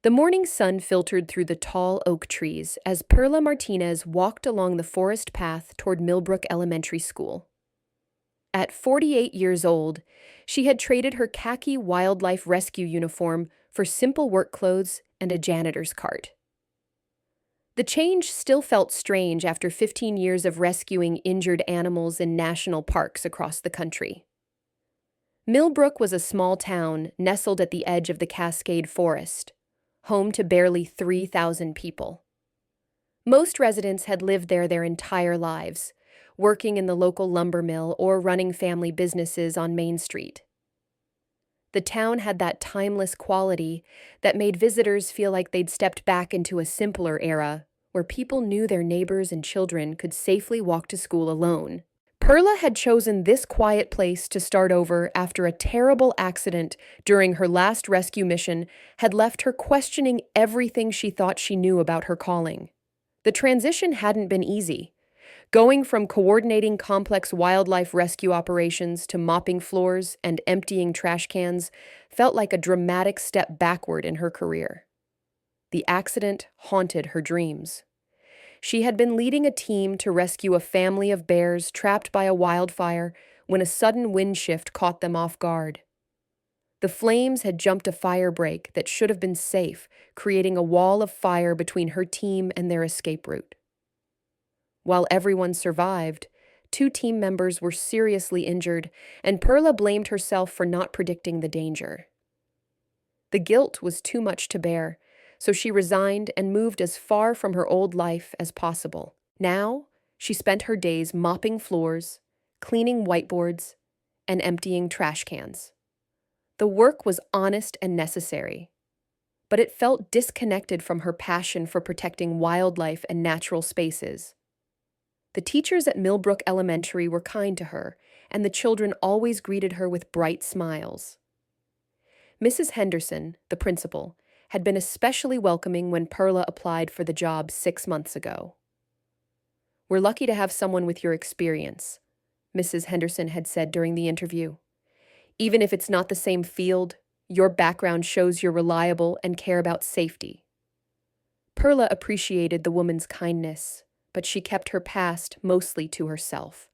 The morning sun filtered through the tall oak trees as Perla Martinez walked along the forest path toward Millbrook Elementary School. At 48 years old, she had traded her khaki wildlife rescue uniform for simple work clothes and a janitor's cart. The change still felt strange after 15 years of rescuing injured animals in national parks across the country. Millbrook was a small town nestled at the edge of the Cascade Forest, home to barely 3,000 people. Most residents had lived there their entire lives, working in the local lumber mill or running family businesses on Main Street. The town had that timeless quality that made visitors feel like they'd stepped back into a simpler era where people knew their neighbors and children could safely walk to school alone. Perla had chosen this quiet place to start over after a terrible accident during her last rescue mission had left her questioning everything she thought she knew about her calling. The transition hadn't been easy. Going from coordinating complex wildlife rescue operations to mopping floors and emptying trash cans felt like a dramatic step backward in her career. The accident haunted her dreams. She had been leading a team to rescue a family of bears trapped by a wildfire when a sudden wind shift caught them off guard. The flames had jumped a fire break that should have been safe, creating a wall of fire between her team and their escape route. While everyone survived, 2 team members were seriously injured, and Perla blamed herself for not predicting the danger. The guilt was too much to bear, so she resigned and moved as far from her old life as possible. Now, she spent her days mopping floors, cleaning whiteboards, and emptying trash cans. The work was honest and necessary, but it felt disconnected from her passion for protecting wildlife and natural spaces. The teachers at Millbrook Elementary were kind to her, and the children always greeted her with bright smiles. Mrs. Henderson, the principal, had been especially welcoming when Perla applied for the job 6 months ago. "We're lucky to have someone with your experience," Mrs. Henderson had said during the interview. "Even if it's not the same field, your background shows you're reliable and care about safety." Perla appreciated the woman's kindness, but she kept her past mostly to herself.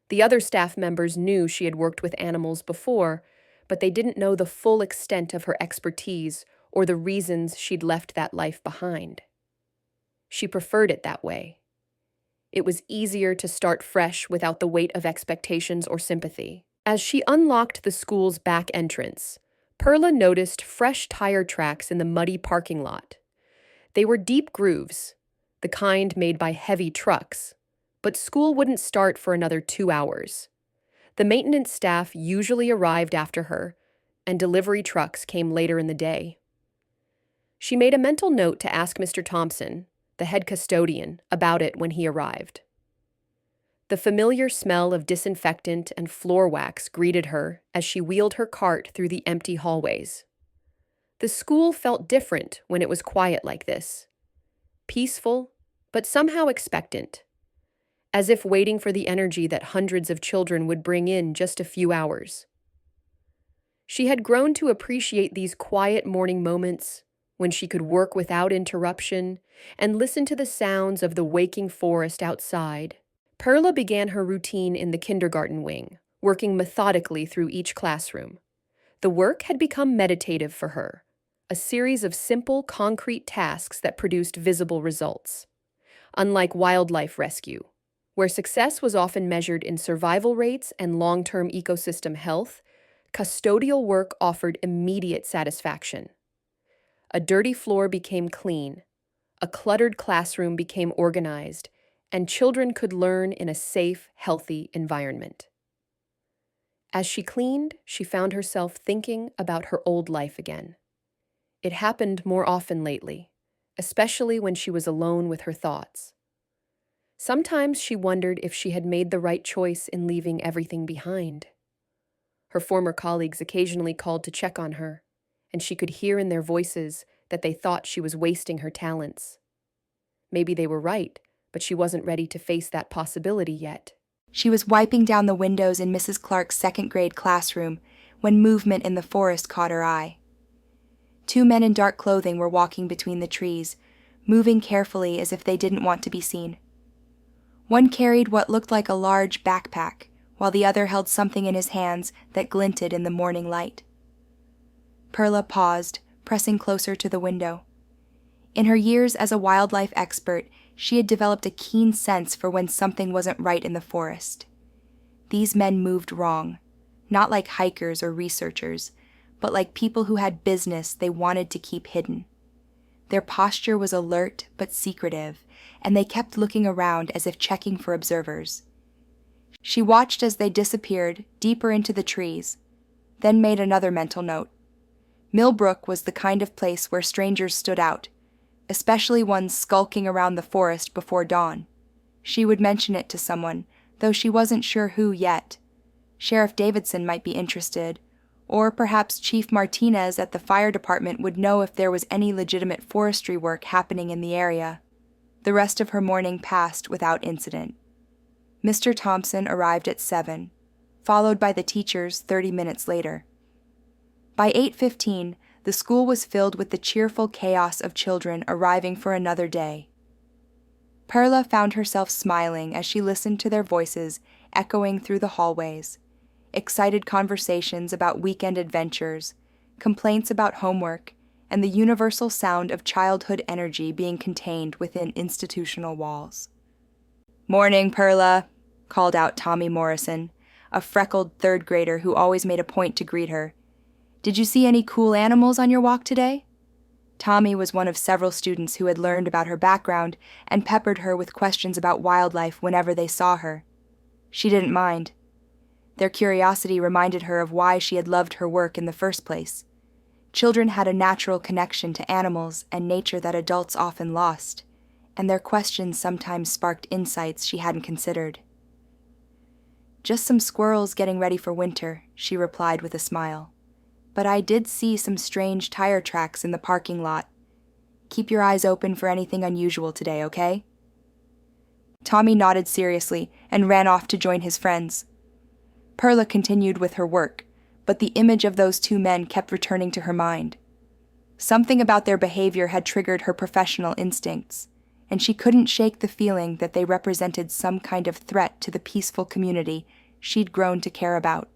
The other staff members knew she had worked with animals before, but they didn't know the full extent of her expertise or the reasons she'd left that life behind. She preferred it that way. It was easier to start fresh without the weight of expectations or sympathy. As she unlocked the school's back entrance, Perla noticed fresh tire tracks in the muddy parking lot. They were deep grooves, the kind made by heavy trucks, but school wouldn't start for another 2 hours. The maintenance staff usually arrived after her, and delivery trucks came later in the day. She made a mental note to ask Mr. Thompson, the head custodian, about it when he arrived. The familiar smell of disinfectant and floor wax greeted her as she wheeled her cart through the empty hallways. The school felt different when it was quiet like this. Peaceful, but somehow expectant, as if waiting for the energy that hundreds of children would bring in just a few hours. She had grown to appreciate these quiet morning moments when she could work without interruption and listen to the sounds of the waking forest outside. Perla began her routine in the kindergarten wing, working methodically through each classroom. The work had become meditative for her, a series of simple, concrete tasks that produced visible results. Unlike wildlife rescue, where success was often measured in survival rates and long-term ecosystem health, custodial work offered immediate satisfaction. A dirty floor became clean, a cluttered classroom became organized, and children could learn in a safe, healthy environment. As she cleaned, she found herself thinking about her old life again. It happened more often lately, especially when she was alone with her thoughts. Sometimes she wondered if she had made the right choice in leaving everything behind. Her former colleagues occasionally called to check on her, and she could hear in their voices that they thought she was wasting her talents. Maybe they were right, but she wasn't ready to face that possibility yet. She was wiping down the windows in Mrs. Clark's second-grade classroom when movement in the forest caught her eye. Two men in dark clothing were walking between the trees, moving carefully as if they didn't want to be seen. One carried what looked like a large backpack, while the other held something in his hands that glinted in the morning light. Perla paused, pressing closer to the window. In her years as a wildlife expert, she had developed a keen sense for when something wasn't right in the forest. These men moved wrong, not like hikers or researchers, but like people who had business they wanted to keep hidden. Their posture was alert but secretive, and they kept looking around as if checking for observers. She watched as they disappeared deeper into the trees, then made another mental note. Millbrook was the kind of place where strangers stood out, especially ones skulking around the forest before dawn. She would mention it to someone, though she wasn't sure who yet. Sheriff Davidson might be interested, or perhaps Chief Martinez at the fire department would know if there was any legitimate forestry work happening in the area. The rest of her morning passed without incident. Mr. Thompson arrived at 7, followed by the teachers 30 minutes later. By 8:15, the school was filled with the cheerful chaos of children arriving for another day. Perla found herself smiling as she listened to their voices echoing through the hallways, excited conversations about weekend adventures, complaints about homework, and the universal sound of childhood energy being contained within institutional walls. "Morning, Perla," called out Tommy Morrison, a freckled third grader who always made a point to greet her. "Did you see any cool animals on your walk today?" Tommy was one of several students who had learned about her background and peppered her with questions about wildlife whenever they saw her. She didn't mind. Their curiosity reminded her of why she had loved her work in the first place. Children had a natural connection to animals and nature that adults often lost, and their questions sometimes sparked insights she hadn't considered. "Just some squirrels getting ready for winter," she replied with a smile. "But I did see some strange tire tracks in the parking lot. Keep your eyes open for anything unusual today, okay?" Tommy nodded seriously and ran off to join his friends. Perla continued with her work, but the image of those two men kept returning to her mind. Something about their behavior had triggered her professional instincts, and she couldn't shake the feeling that they represented some kind of threat to the peaceful community she'd grown to care about.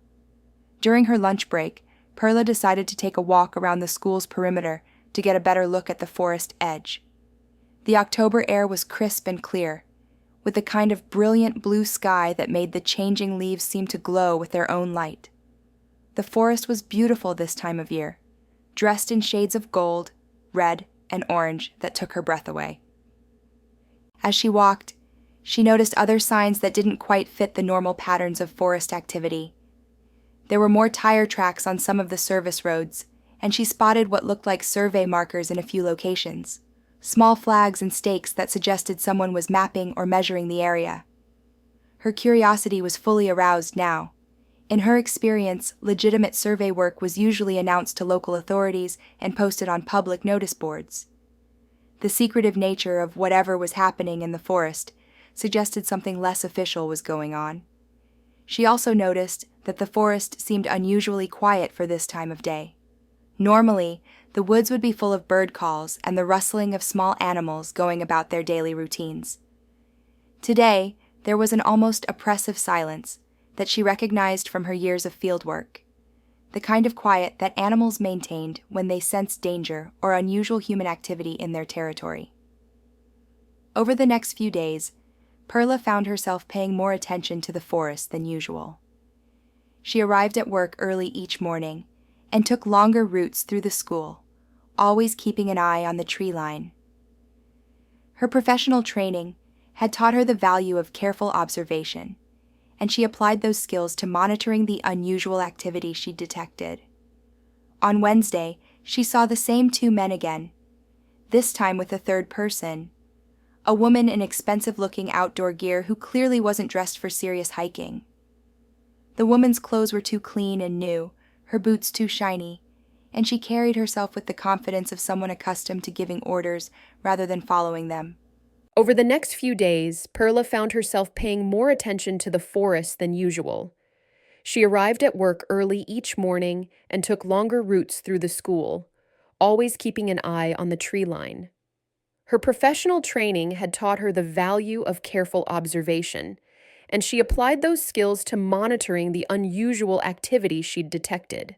During her lunch break, Perla decided to take a walk around the school's perimeter to get a better look at the forest edge. The October air was crisp and clear, with the kind of brilliant blue sky that made the changing leaves seem to glow with their own light. The forest was beautiful this time of year, dressed in shades of gold, red, and orange that took her breath away. As she walked, she noticed other signs that didn't quite fit the normal patterns of forest activity. There were more tire tracks on some of the service roads, and she spotted what looked like survey markers in a few locations, small flags and stakes that suggested someone was mapping or measuring the area. Her curiosity was fully aroused now. In her experience, legitimate survey work was usually announced to local authorities and posted on public notice boards. The secretive nature of whatever was happening in the forest suggested something less official was going on. She also noticed that the forest seemed unusually quiet for this time of day. Normally, the woods would be full of bird calls and the rustling of small animals going about their daily routines. Today, there was an almost oppressive silence that she recognized from her years of fieldwork, the kind of quiet that animals maintained when they sensed danger or unusual human activity in their territory. Over the next few days, Perla found herself paying more attention to the forest than usual. She arrived at work early each morning and took longer routes through the school, always keeping an eye on the tree line. Her professional training had taught her the value of careful observation, and she applied those skills to monitoring the unusual activity she detected. On Wednesday, she saw the same two men again, this time with a third person, a woman in expensive-looking outdoor gear who clearly wasn't dressed for serious hiking. The woman's clothes were too clean and new, her boots too shiny, and she carried herself with the confidence of someone accustomed to giving orders rather than following them. Over the next few days, Perla found herself paying more attention to the forest than usual. She arrived at work early each morning and took longer routes through the school, always keeping an eye on the tree line. Her professional training had taught her the value of careful observation, and she applied those skills to monitoring the unusual activity she'd detected.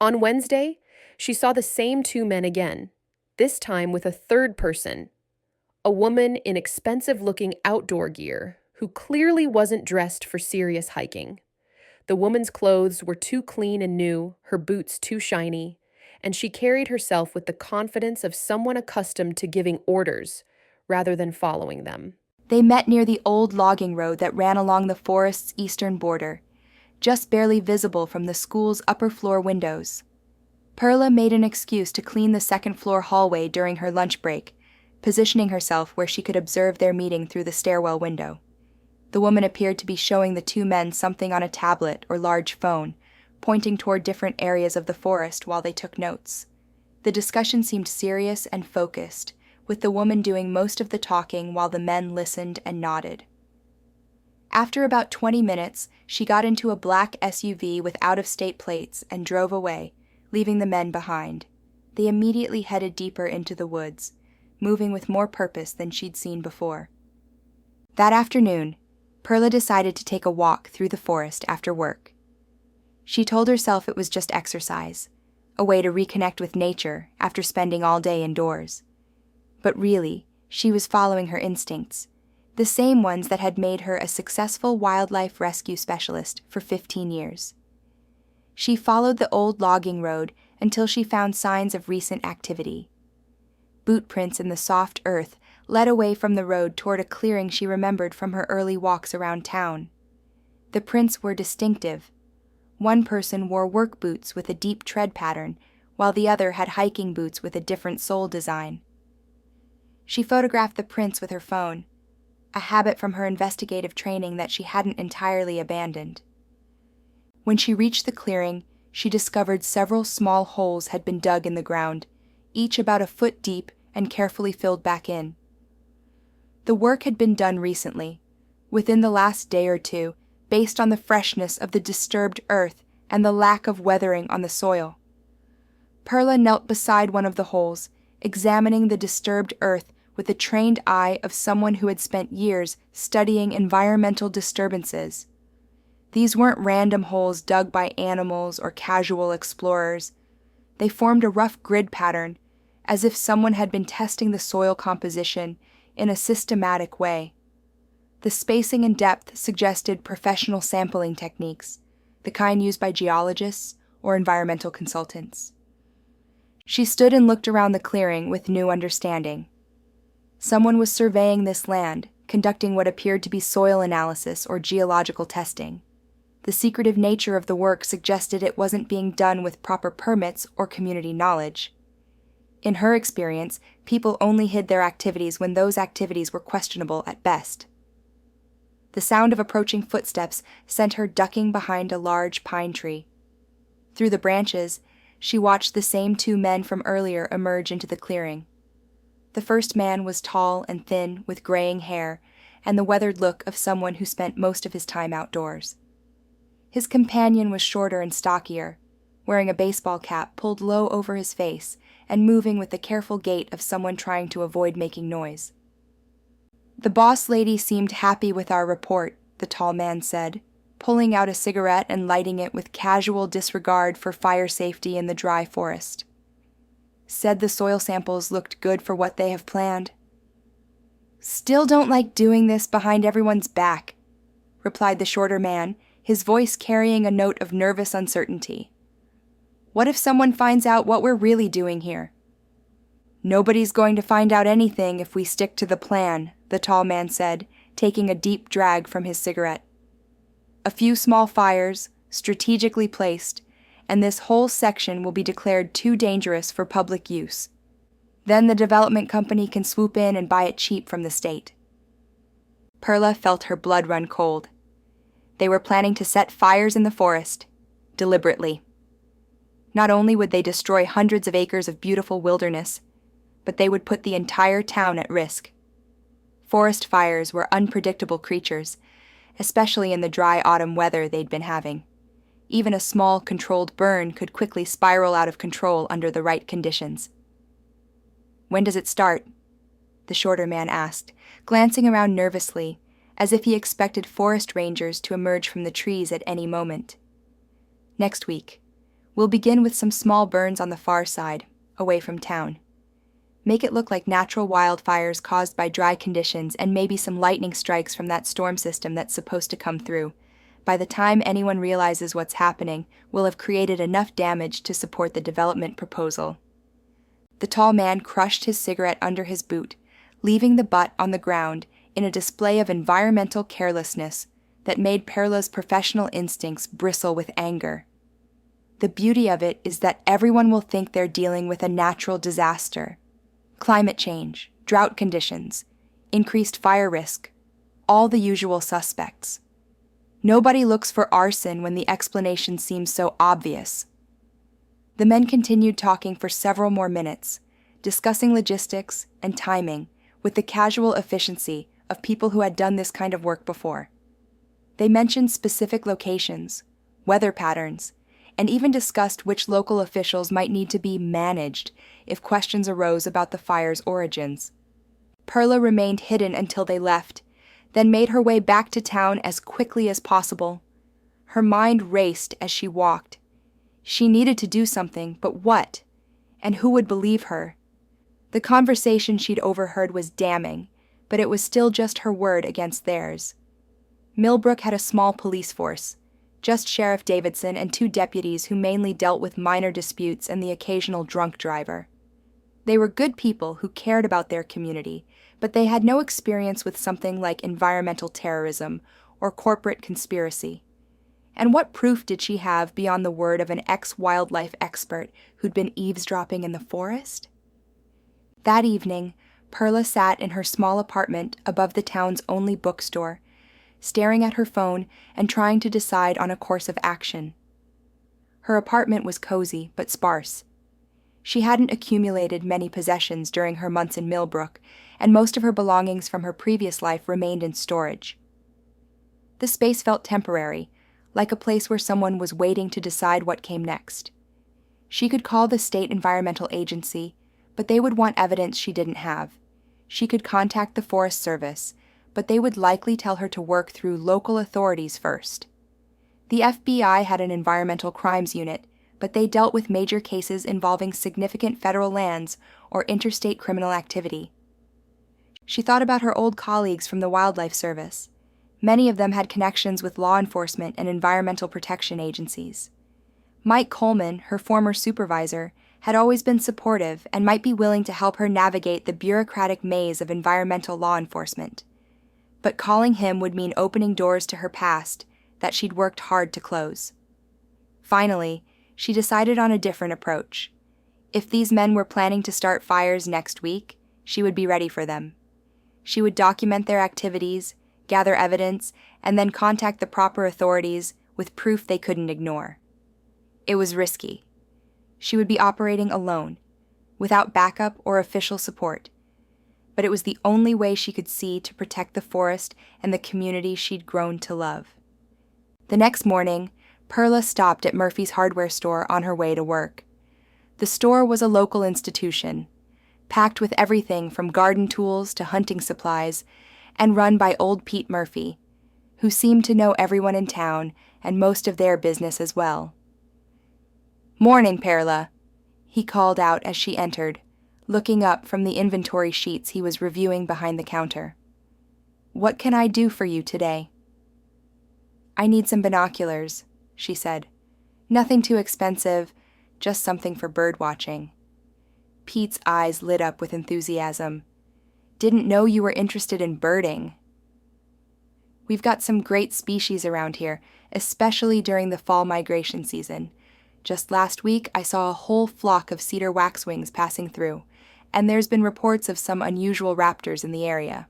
On Wednesday, she saw the same two men again, this time with a third person, a woman in expensive-looking outdoor gear who clearly wasn't dressed for serious hiking. The woman's clothes were too clean and new, her boots too shiny, and she carried herself with the confidence of someone accustomed to giving orders rather than following them. They met near the old logging road that ran along the forest's eastern border, just barely visible from the school's upper floor windows. Perla made an excuse to clean the second-floor hallway during her lunch break, positioning herself where she could observe their meeting through the stairwell window. The woman appeared to be showing the two men something on a tablet or large phone, pointing toward different areas of the forest while they took notes. The discussion seemed serious and focused, with the woman doing most of the talking while the men listened and nodded. After about 20 minutes, she got into a black SUV with out-of-state plates and drove away, leaving the men behind. They immediately headed deeper into the woods, moving with more purpose than she'd seen before. That afternoon, Perla decided to take a walk through the forest after work. She told herself it was just exercise, a way to reconnect with nature after spending all day indoors. But really, she was following her instincts, the same ones that had made her a successful wildlife rescue specialist for 15 years. She followed the old logging road until she found signs of recent activity. Boot prints in the soft earth led away from the road toward a clearing she remembered from her early walks around town. The prints were distinctive. One person wore work boots with a deep tread pattern, while the other had hiking boots with a different sole design. She photographed the prints with her phone, a habit from her investigative training that she hadn't entirely abandoned. When she reached the clearing, she discovered several small holes had been dug in the ground, each about a foot deep and carefully filled back in. The work had been done recently, within the last day or two, based on the freshness of the disturbed earth and the lack of weathering on the soil. Perla knelt beside one of the holes, examining the disturbed earth with the trained eye of someone who had spent years studying environmental disturbances. These weren't random holes dug by animals or casual explorers. They formed a rough grid pattern, as if someone had been testing the soil composition in a systematic way. The spacing and depth suggested professional sampling techniques, the kind used by geologists or environmental consultants. She stood and looked around the clearing with new understanding. Someone was surveying this land, conducting what appeared to be soil analysis or geological testing. The secretive nature of the work suggested it wasn't being done with proper permits or community knowledge. In her experience, people only hid their activities when those activities were questionable at best. The sound of approaching footsteps sent her ducking behind a large pine tree. Through the branches, she watched the same two men from earlier emerge into the clearing. The first man was tall and thin, with graying hair, and the weathered look of someone who spent most of his time outdoors. His companion was shorter and stockier, wearing a baseball cap pulled low over his face and moving with the careful gait of someone trying to avoid making noise. "The boss lady seemed happy with our report," the tall man said, pulling out a cigarette and lighting it with casual disregard for fire safety in the dry forest. "Said the soil samples looked good for what they have planned." "Still don't like doing this behind everyone's back," replied the shorter man, his voice carrying a note of nervous uncertainty. "What if someone finds out what we're really doing here?" "Nobody's going to find out anything if we stick to the plan," the tall man said, taking a deep drag from his cigarette. "A few small fires, strategically placed, and this whole section will be declared too dangerous for public use. Then the development company can swoop in and buy it cheap from the state." Perla felt her blood run cold. They were planning to set fires in the forest, deliberately. Not only would they destroy hundreds of acres of beautiful wilderness, but they would put the entire town at risk. Forest fires were unpredictable creatures, especially in the dry autumn weather they'd been having. Even a small, controlled burn could quickly spiral out of control under the right conditions. "When does it start?" the shorter man asked, glancing around nervously, as if he expected forest rangers to emerge from the trees at any moment. "Next week. We'll begin with some small burns on the far side, away from town. Make it look like natural wildfires caused by dry conditions and maybe some lightning strikes from that storm system that's supposed to come through. By the time anyone realizes what's happening, we'll have created enough damage to support the development proposal." The tall man crushed his cigarette under his boot, leaving the butt on the ground in a display of environmental carelessness that made Perla's professional instincts bristle with anger. The beauty of it is that everyone will think they're dealing with a natural disaster. Climate change, drought conditions, increased fire risk, all the usual suspects. Nobody looks for arson when the explanation seems so obvious. The men continued talking for several more minutes, discussing logistics and timing with the casual efficiency of people who had done this kind of work before. They mentioned specific locations, weather patterns, and even discussed which local officials might need to be managed if questions arose about the fire's origins. Perla remained hidden until they left, then made her way back to town as quickly as possible. Her mind raced as she walked. She needed to do something, but what? And who would believe her? The conversation she'd overheard was damning, but it was still just her word against theirs. Millbrook had a small police force, just Sheriff Davidson and 2 deputies who mainly dealt with minor disputes and the occasional drunk driver. They were good people who cared about their community, but they had no experience with something like environmental terrorism or corporate conspiracy. And what proof did she have beyond the word of an ex-wildlife expert who'd been eavesdropping in the forest? That evening, Perla sat in her small apartment above the town's only bookstore, staring at her phone and trying to decide on a course of action. Her apartment was cozy but sparse. She hadn't accumulated many possessions during her months in Millbrook, and most of her belongings from her previous life remained in storage. The space felt temporary, like a place where someone was waiting to decide what came next. She could call the state environmental agency, but they would want evidence she didn't have. She could contact the Forest Service, but they would likely tell her to work through local authorities first. The FBI had an environmental crimes unit, but they dealt with major cases involving significant federal lands or interstate criminal activity. She thought about her old colleagues from the Wildlife Service. Many of them had connections with law enforcement and environmental protection agencies. Mike Coleman, her former supervisor, had always been supportive and might be willing to help her navigate the bureaucratic maze of environmental law enforcement. But calling him would mean opening doors to her past that she'd worked hard to close. Finally, she decided on a different approach. If these men were planning to start fires next week, she would be ready for them. She would document their activities, gather evidence, and then contact the proper authorities with proof they couldn't ignore. It was risky. She would be operating alone, without backup or official support. But it was the only way she could see to protect the forest and the community she'd grown to love. The next morning, Perla stopped at Murphy's hardware store on her way to work. The store was a local institution, packed with everything from garden tools to hunting supplies, and run by old Pete Murphy, who seemed to know everyone in town and most of their business as well. "Morning, Perla," he called out as she entered, looking up from the inventory sheets he was reviewing behind the counter. "What can I do for you today?" "I need some binoculars," she said. "Nothing too expensive, just something for bird watching." Pete's eyes lit up with enthusiasm. "Didn't know you were interested in birding." "We've got some great species around here, especially during the fall migration season. Just last week, I saw a whole flock of cedar waxwings passing through, and there's been reports of some unusual raptors in the area."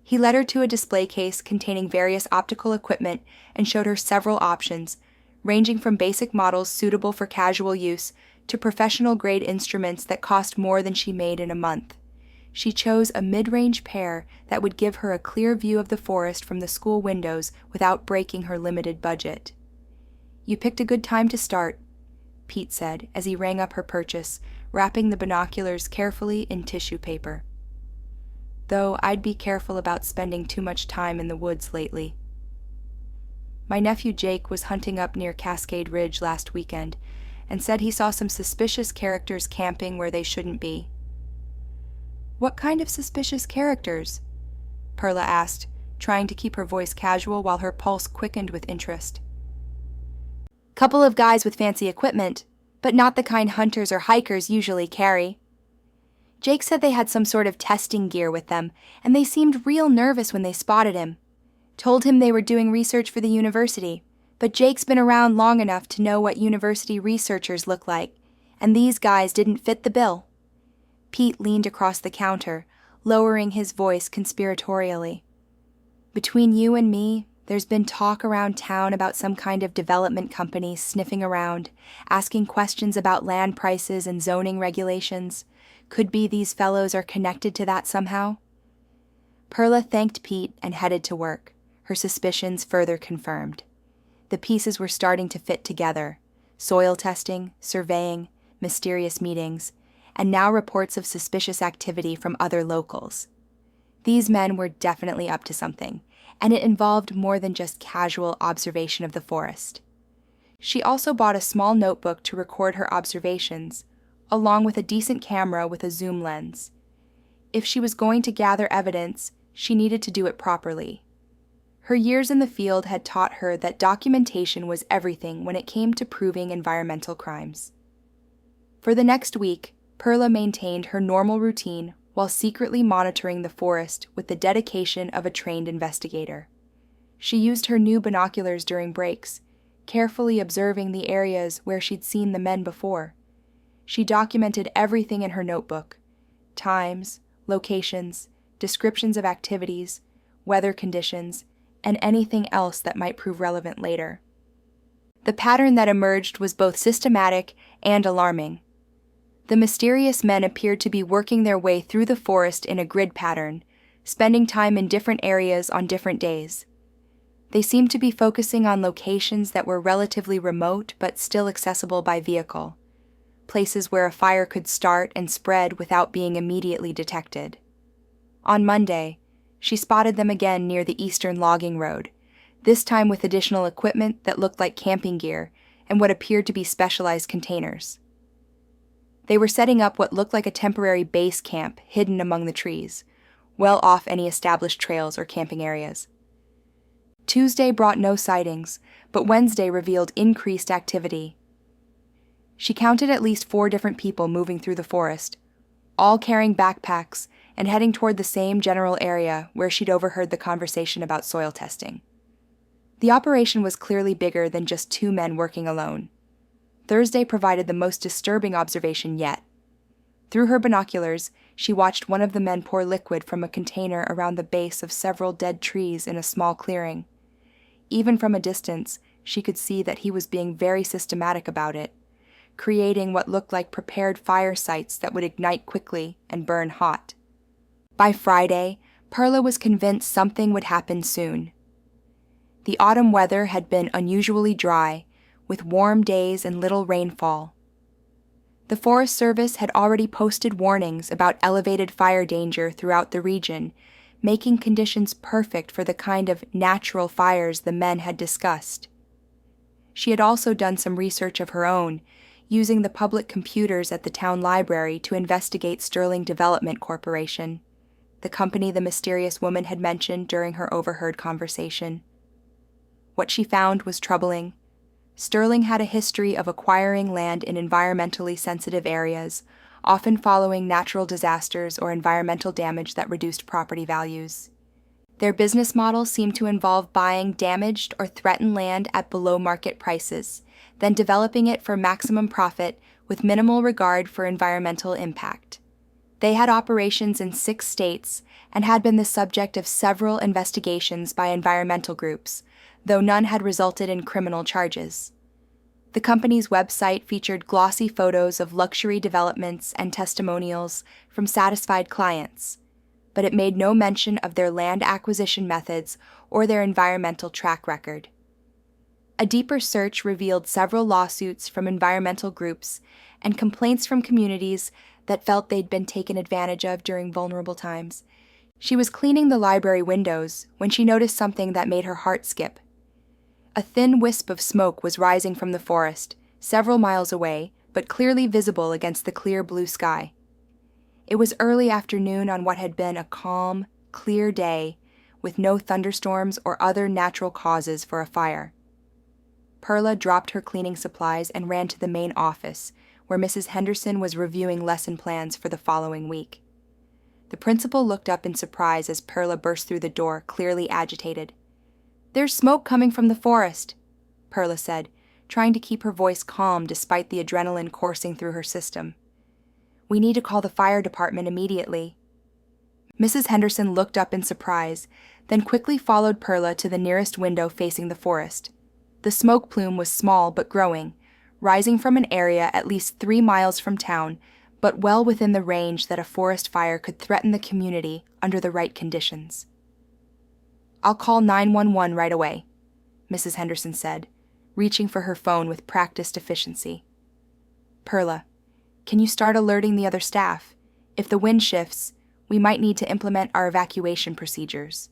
He led her to a display case containing various optical equipment and showed her several options, ranging from basic models suitable for casual use to professional-grade instruments that cost more than she made in a month. She chose a mid-range pair that would give her a clear view of the forest from the school windows without breaking her limited budget. You picked a good time to start," Pete said as he rang up her purchase, wrapping the binoculars carefully in tissue paper. "Though I'd be careful about spending too much time in the woods lately. My nephew Jake was hunting up near Cascade Ridge last weekend and said he saw some suspicious characters camping where they shouldn't be." "What kind of suspicious characters?" Perla asked, trying to keep her voice casual while her pulse quickened with interest. "Couple of guys with fancy equipment, but not the kind hunters or hikers usually carry. Jake said they had some sort of testing gear with them, and they seemed real nervous when they spotted him. Told him they were doing research for the university, but Jake's been around long enough to know what university researchers look like, and these guys didn't fit the bill." Pete leaned across the counter, lowering his voice conspiratorially. "Between you and me, there's been talk around town about some kind of development company sniffing around, asking questions about land prices and zoning regulations. Could be these fellows are connected to that somehow." Perla thanked Pete and headed to work, her suspicions further confirmed. The pieces were starting to fit together: soil testing, surveying, mysterious meetings, and now reports of suspicious activity from other locals. These men were definitely up to something, and it involved more than just casual observation of the forest. She also bought a small notebook to record her observations, along with a decent camera with a zoom lens. If she was going to gather evidence, she needed to do it properly. Her years in the field had taught her that documentation was everything when it came to proving environmental crimes. For the next week, Perla maintained her normal routine while secretly monitoring the forest with the dedication of a trained investigator. She used her new binoculars during breaks, carefully observing the areas where she'd seen the men before. She documented everything in her notebook: times, locations, descriptions of activities, weather conditions, and anything else that might prove relevant later. The pattern that emerged was both systematic and alarming. The mysterious men appeared to be working their way through the forest in a grid pattern, spending time in different areas on different days. They seemed to be focusing on locations that were relatively remote but still accessible by vehicle, places where a fire could start and spread without being immediately detected. On Monday, she spotted them again near the eastern logging road, this time with additional equipment that looked like camping gear and what appeared to be specialized containers. They were setting up what looked like a temporary base camp hidden among the trees, well off any established trails or camping areas. Tuesday brought no sightings, but Wednesday revealed increased activity. She counted at least 4 different people moving through the forest, all carrying backpacks and heading toward the same general area where she'd overheard the conversation about soil testing. The operation was clearly bigger than just 2 men working alone. Thursday provided the most disturbing observation yet. Through her binoculars, she watched one of the men pour liquid from a container around the base of several dead trees in a small clearing. Even from a distance, she could see that he was being very systematic about it, creating what looked like prepared fire sites that would ignite quickly and burn hot. By Friday, Perla was convinced something would happen soon. The autumn weather had been unusually dry, with warm days and little rainfall. The Forest Service had already posted warnings about elevated fire danger throughout the region, making conditions perfect for the kind of natural fires the men had discussed. She had also done some research of her own, using the public computers at the town library to investigate Sterling Development Corporation, the company the mysterious woman had mentioned during her overheard conversation. What she found was troubling. Sterling had a history of acquiring land in environmentally sensitive areas, often following natural disasters or environmental damage that reduced property values. Their business model seemed to involve buying damaged or threatened land at below-market prices, then developing it for maximum profit with minimal regard for environmental impact. They had operations in 6 states and had been the subject of several investigations by environmental groups, though none had resulted in criminal charges. The company's website featured glossy photos of luxury developments and testimonials from satisfied clients, but it made no mention of their land acquisition methods or their environmental track record. A deeper search revealed several lawsuits from environmental groups and complaints from communities that felt they'd been taken advantage of during vulnerable times. She was cleaning the library windows when she noticed something that made her heart skip. A thin wisp of smoke was rising from the forest, several miles away, but clearly visible against the clear blue sky. It was early afternoon on what had been a calm, clear day, with no thunderstorms or other natural causes for a fire. Perla dropped her cleaning supplies and ran to the main office, where Mrs. Henderson was reviewing lesson plans for the following week. The principal looked up in surprise as Perla burst through the door, clearly agitated. "There's smoke coming from the forest," Perla said, trying to keep her voice calm despite the adrenaline coursing through her system. "We need to call the fire department immediately." Mrs. Henderson looked up in surprise, then quickly followed Perla to the nearest window facing the forest. The smoke plume was small but growing, rising from an area at least 3 miles from town, but well within the range that a forest fire could threaten the community under the right conditions. "I'll call 911 right away," Mrs. Henderson said, reaching for her phone with practiced efficiency. "Perla, can you start alerting the other staff? If the wind shifts, we might need to implement our evacuation procedures."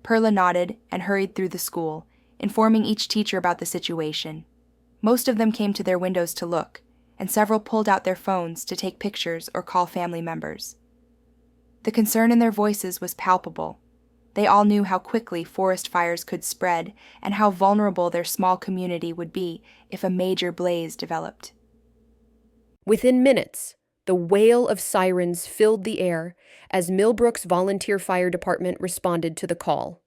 Perla nodded and hurried through the school, informing each teacher about the situation. Most of them came to their windows to look, and several pulled out their phones to take pictures or call family members. The concern in their voices was palpable. They all knew how quickly forest fires could spread and how vulnerable their small community would be if a major blaze developed. Within minutes, the wail of sirens filled the air as Millbrook's volunteer fire department responded to the call.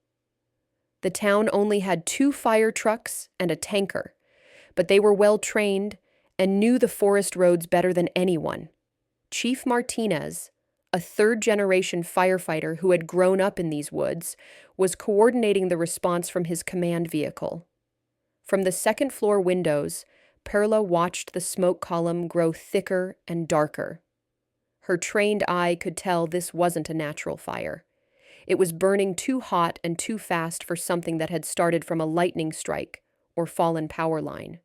The town only had 2 fire trucks and a tanker, but they were well trained and knew the forest roads better than anyone. Chief Martinez, a third-generation firefighter who had grown up in these woods, was coordinating the response from his command vehicle. From the second-floor windows, Perla watched the smoke column grow thicker and darker. Her trained eye could tell this wasn't a natural fire. It was burning too hot and too fast for something that had started from a lightning strike or fallen power line.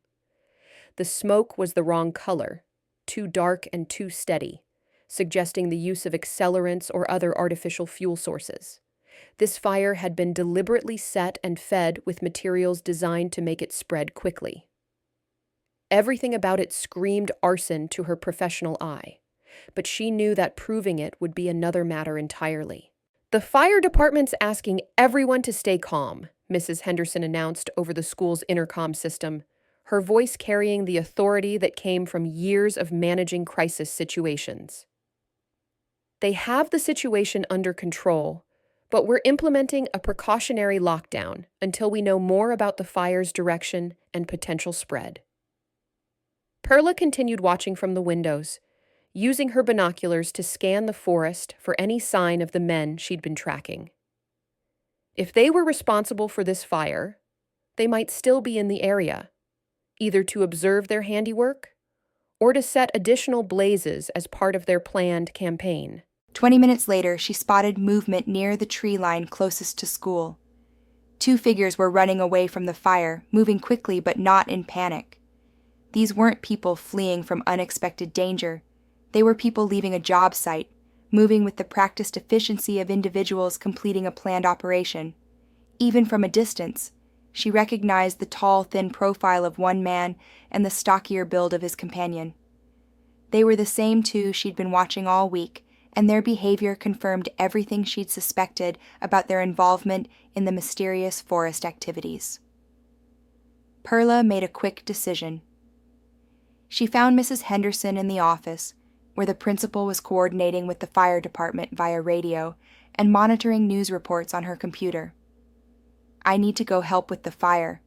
The smoke was the wrong color, too dark and too steady, suggesting the use of accelerants or other artificial fuel sources. This fire had been deliberately set and fed with materials designed to make it spread quickly. Everything about it screamed arson to her professional eye, but she knew that proving it would be another matter entirely. "The fire department's asking everyone to stay calm," Mrs. Henderson announced over the school's intercom system, her voice carrying the authority that came from years of managing crisis situations. "They have the situation under control, but we're implementing a precautionary lockdown until we know more about the fire's direction and potential spread." Perla continued watching from the windows, using her binoculars to scan the forest for any sign of the men she'd been tracking. If they were responsible for this fire, they might still be in the area, either to observe their handiwork or to set additional blazes as part of their planned campaign. 20 minutes later, she spotted movement near the tree line closest to school. 2 figures were running away from the fire, moving quickly but not in panic. These weren't people fleeing from unexpected danger. They were people leaving a job site, moving with the practiced efficiency of individuals completing a planned operation. Even from a distance, she recognized the tall, thin profile of one man and the stockier build of his companion. They were the same 2 she'd been watching all week, and their behavior confirmed everything she'd suspected about their involvement in the mysterious forest activities. Perla made a quick decision. She found Mrs. Henderson in the office, where the principal was coordinating with the fire department via radio and monitoring news reports on her computer. "I need to go help with the fire,"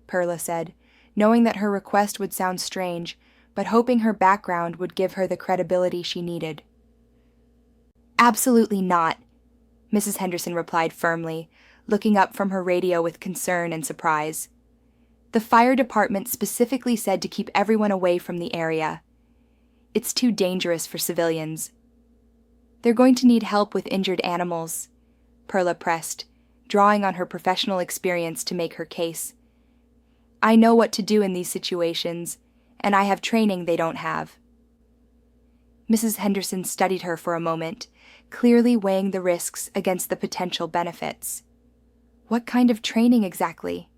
Perla said, knowing that her request would sound strange, but hoping her background would give her the credibility she needed. "Absolutely not," Mrs. Henderson replied firmly, looking up from her radio with concern and surprise. "The fire department specifically said to keep everyone away from the area. It's too dangerous for civilians." "They're going to need help with injured animals," Perla pressed, drawing on her professional experience to make her case. I know what to do in these situations, and I have training they don't have. Mrs. Henderson studied her for a moment, clearly weighing the risks against the potential benefits. What kind of training exactly?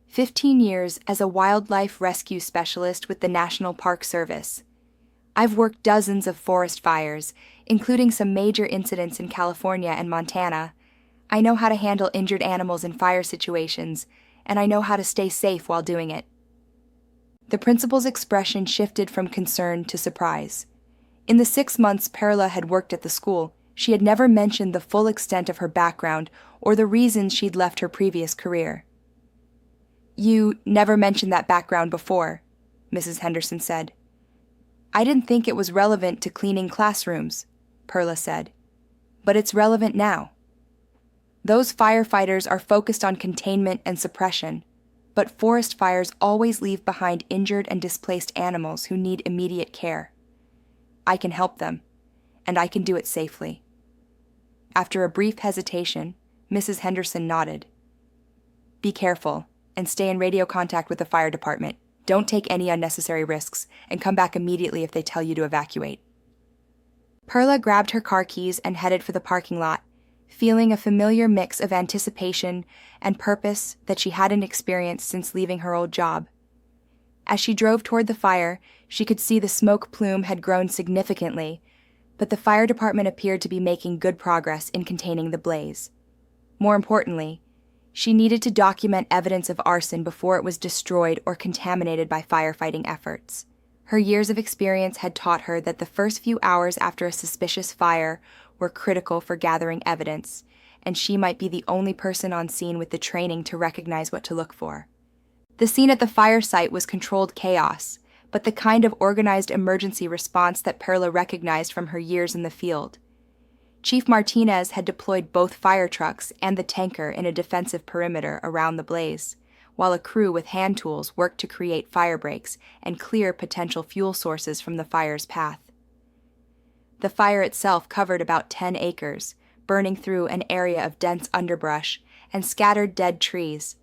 15 years as a wildlife rescue specialist with the National Park Service. I've worked dozens of forest fires, including some major incidents in California and Montana. I know how to handle injured animals in fire situations, and I know how to stay safe while doing it. The principal's expression shifted from concern to surprise. In the 6 months Perla had worked at the school, she had never mentioned the full extent of her background or the reasons she'd left her previous career. "You never mentioned that background before," Mrs. Henderson said. "I didn't think it was relevant to cleaning classrooms," Perla said. "But it's relevant now. Those firefighters are focused on containment and suppression, but forest fires always leave behind injured and displaced animals who need immediate care. I can help them, and I can do it safely." After a brief hesitation, Mrs. Henderson nodded. "Be careful, and stay in radio contact with the fire department. Don't take any unnecessary risks, and come back immediately if they tell you to evacuate." Perla grabbed her car keys and headed for the parking lot, feeling a familiar mix of anticipation and purpose that she hadn't experienced since leaving her old job. As she drove toward the fire, she could see the smoke plume had grown significantly, but the fire department appeared to be making good progress in containing the blaze. More importantly, she needed to document evidence of arson before it was destroyed or contaminated by firefighting efforts. Her years of experience had taught her that the first few hours after a suspicious fire were critical for gathering evidence, and she might be the only person on scene with the training to recognize what to look for. The scene at the fire site was controlled chaos, but the kind of organized emergency response that Perla recognized from her years in the field. Chief Martinez had deployed both fire trucks and the tanker in a defensive perimeter around the blaze, while a crew with hand tools worked to create fire breaks and clear potential fuel sources from the fire's path. The fire itself covered about 10 acres, burning through an area of dense underbrush and scattered dead trees.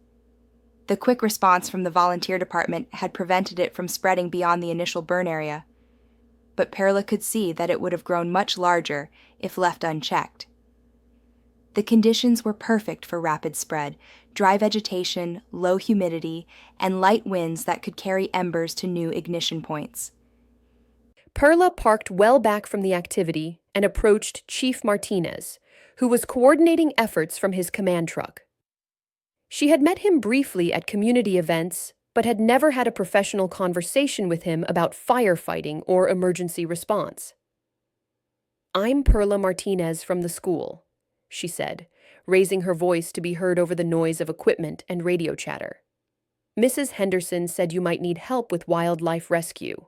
The quick response from the volunteer department had prevented it from spreading beyond the initial burn area, but Perla could see that it would have grown much larger if left unchecked. The conditions were perfect for rapid spread: dry vegetation, low humidity, and light winds that could carry embers to new ignition points. Perla parked well back from the activity and approached Chief Martinez, who was coordinating efforts from his command truck. She had met him briefly at community events, but had never had a professional conversation with him about firefighting or emergency response. "I'm Perla Martinez from the school," she said, raising her voice to be heard over the noise of equipment and radio chatter. "Mrs. Henderson said you might need help with wildlife rescue."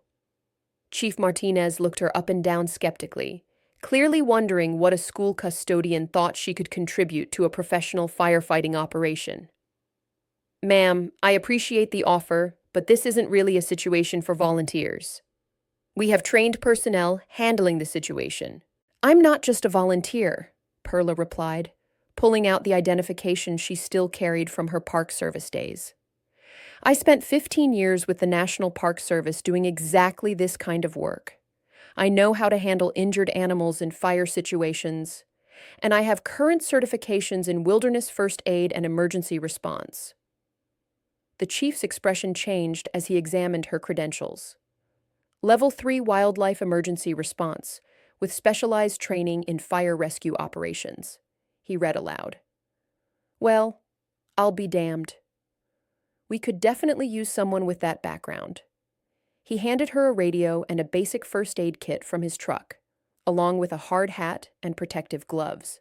Chief Martinez looked her up and down skeptically, clearly wondering what a school custodian thought she could contribute to a professional firefighting operation. "Ma'am, I appreciate the offer, but this isn't really a situation for volunteers. We have trained personnel handling the situation." "I'm not just a volunteer," Perla replied, pulling out the identification she still carried from her Park Service days. "I spent 15 years with the National Park Service doing exactly this kind of work. I know how to handle injured animals in fire situations, and I have current certifications in wilderness first aid and emergency response." The chief's expression changed as he examined her credentials. "Level 3 Wildlife Emergency Response, with specialized training in fire rescue operations," he read aloud. "Well, I'll be damned. We could definitely use someone with that background." He handed her a radio and a basic first aid kit from his truck, along with a hard hat and protective gloves.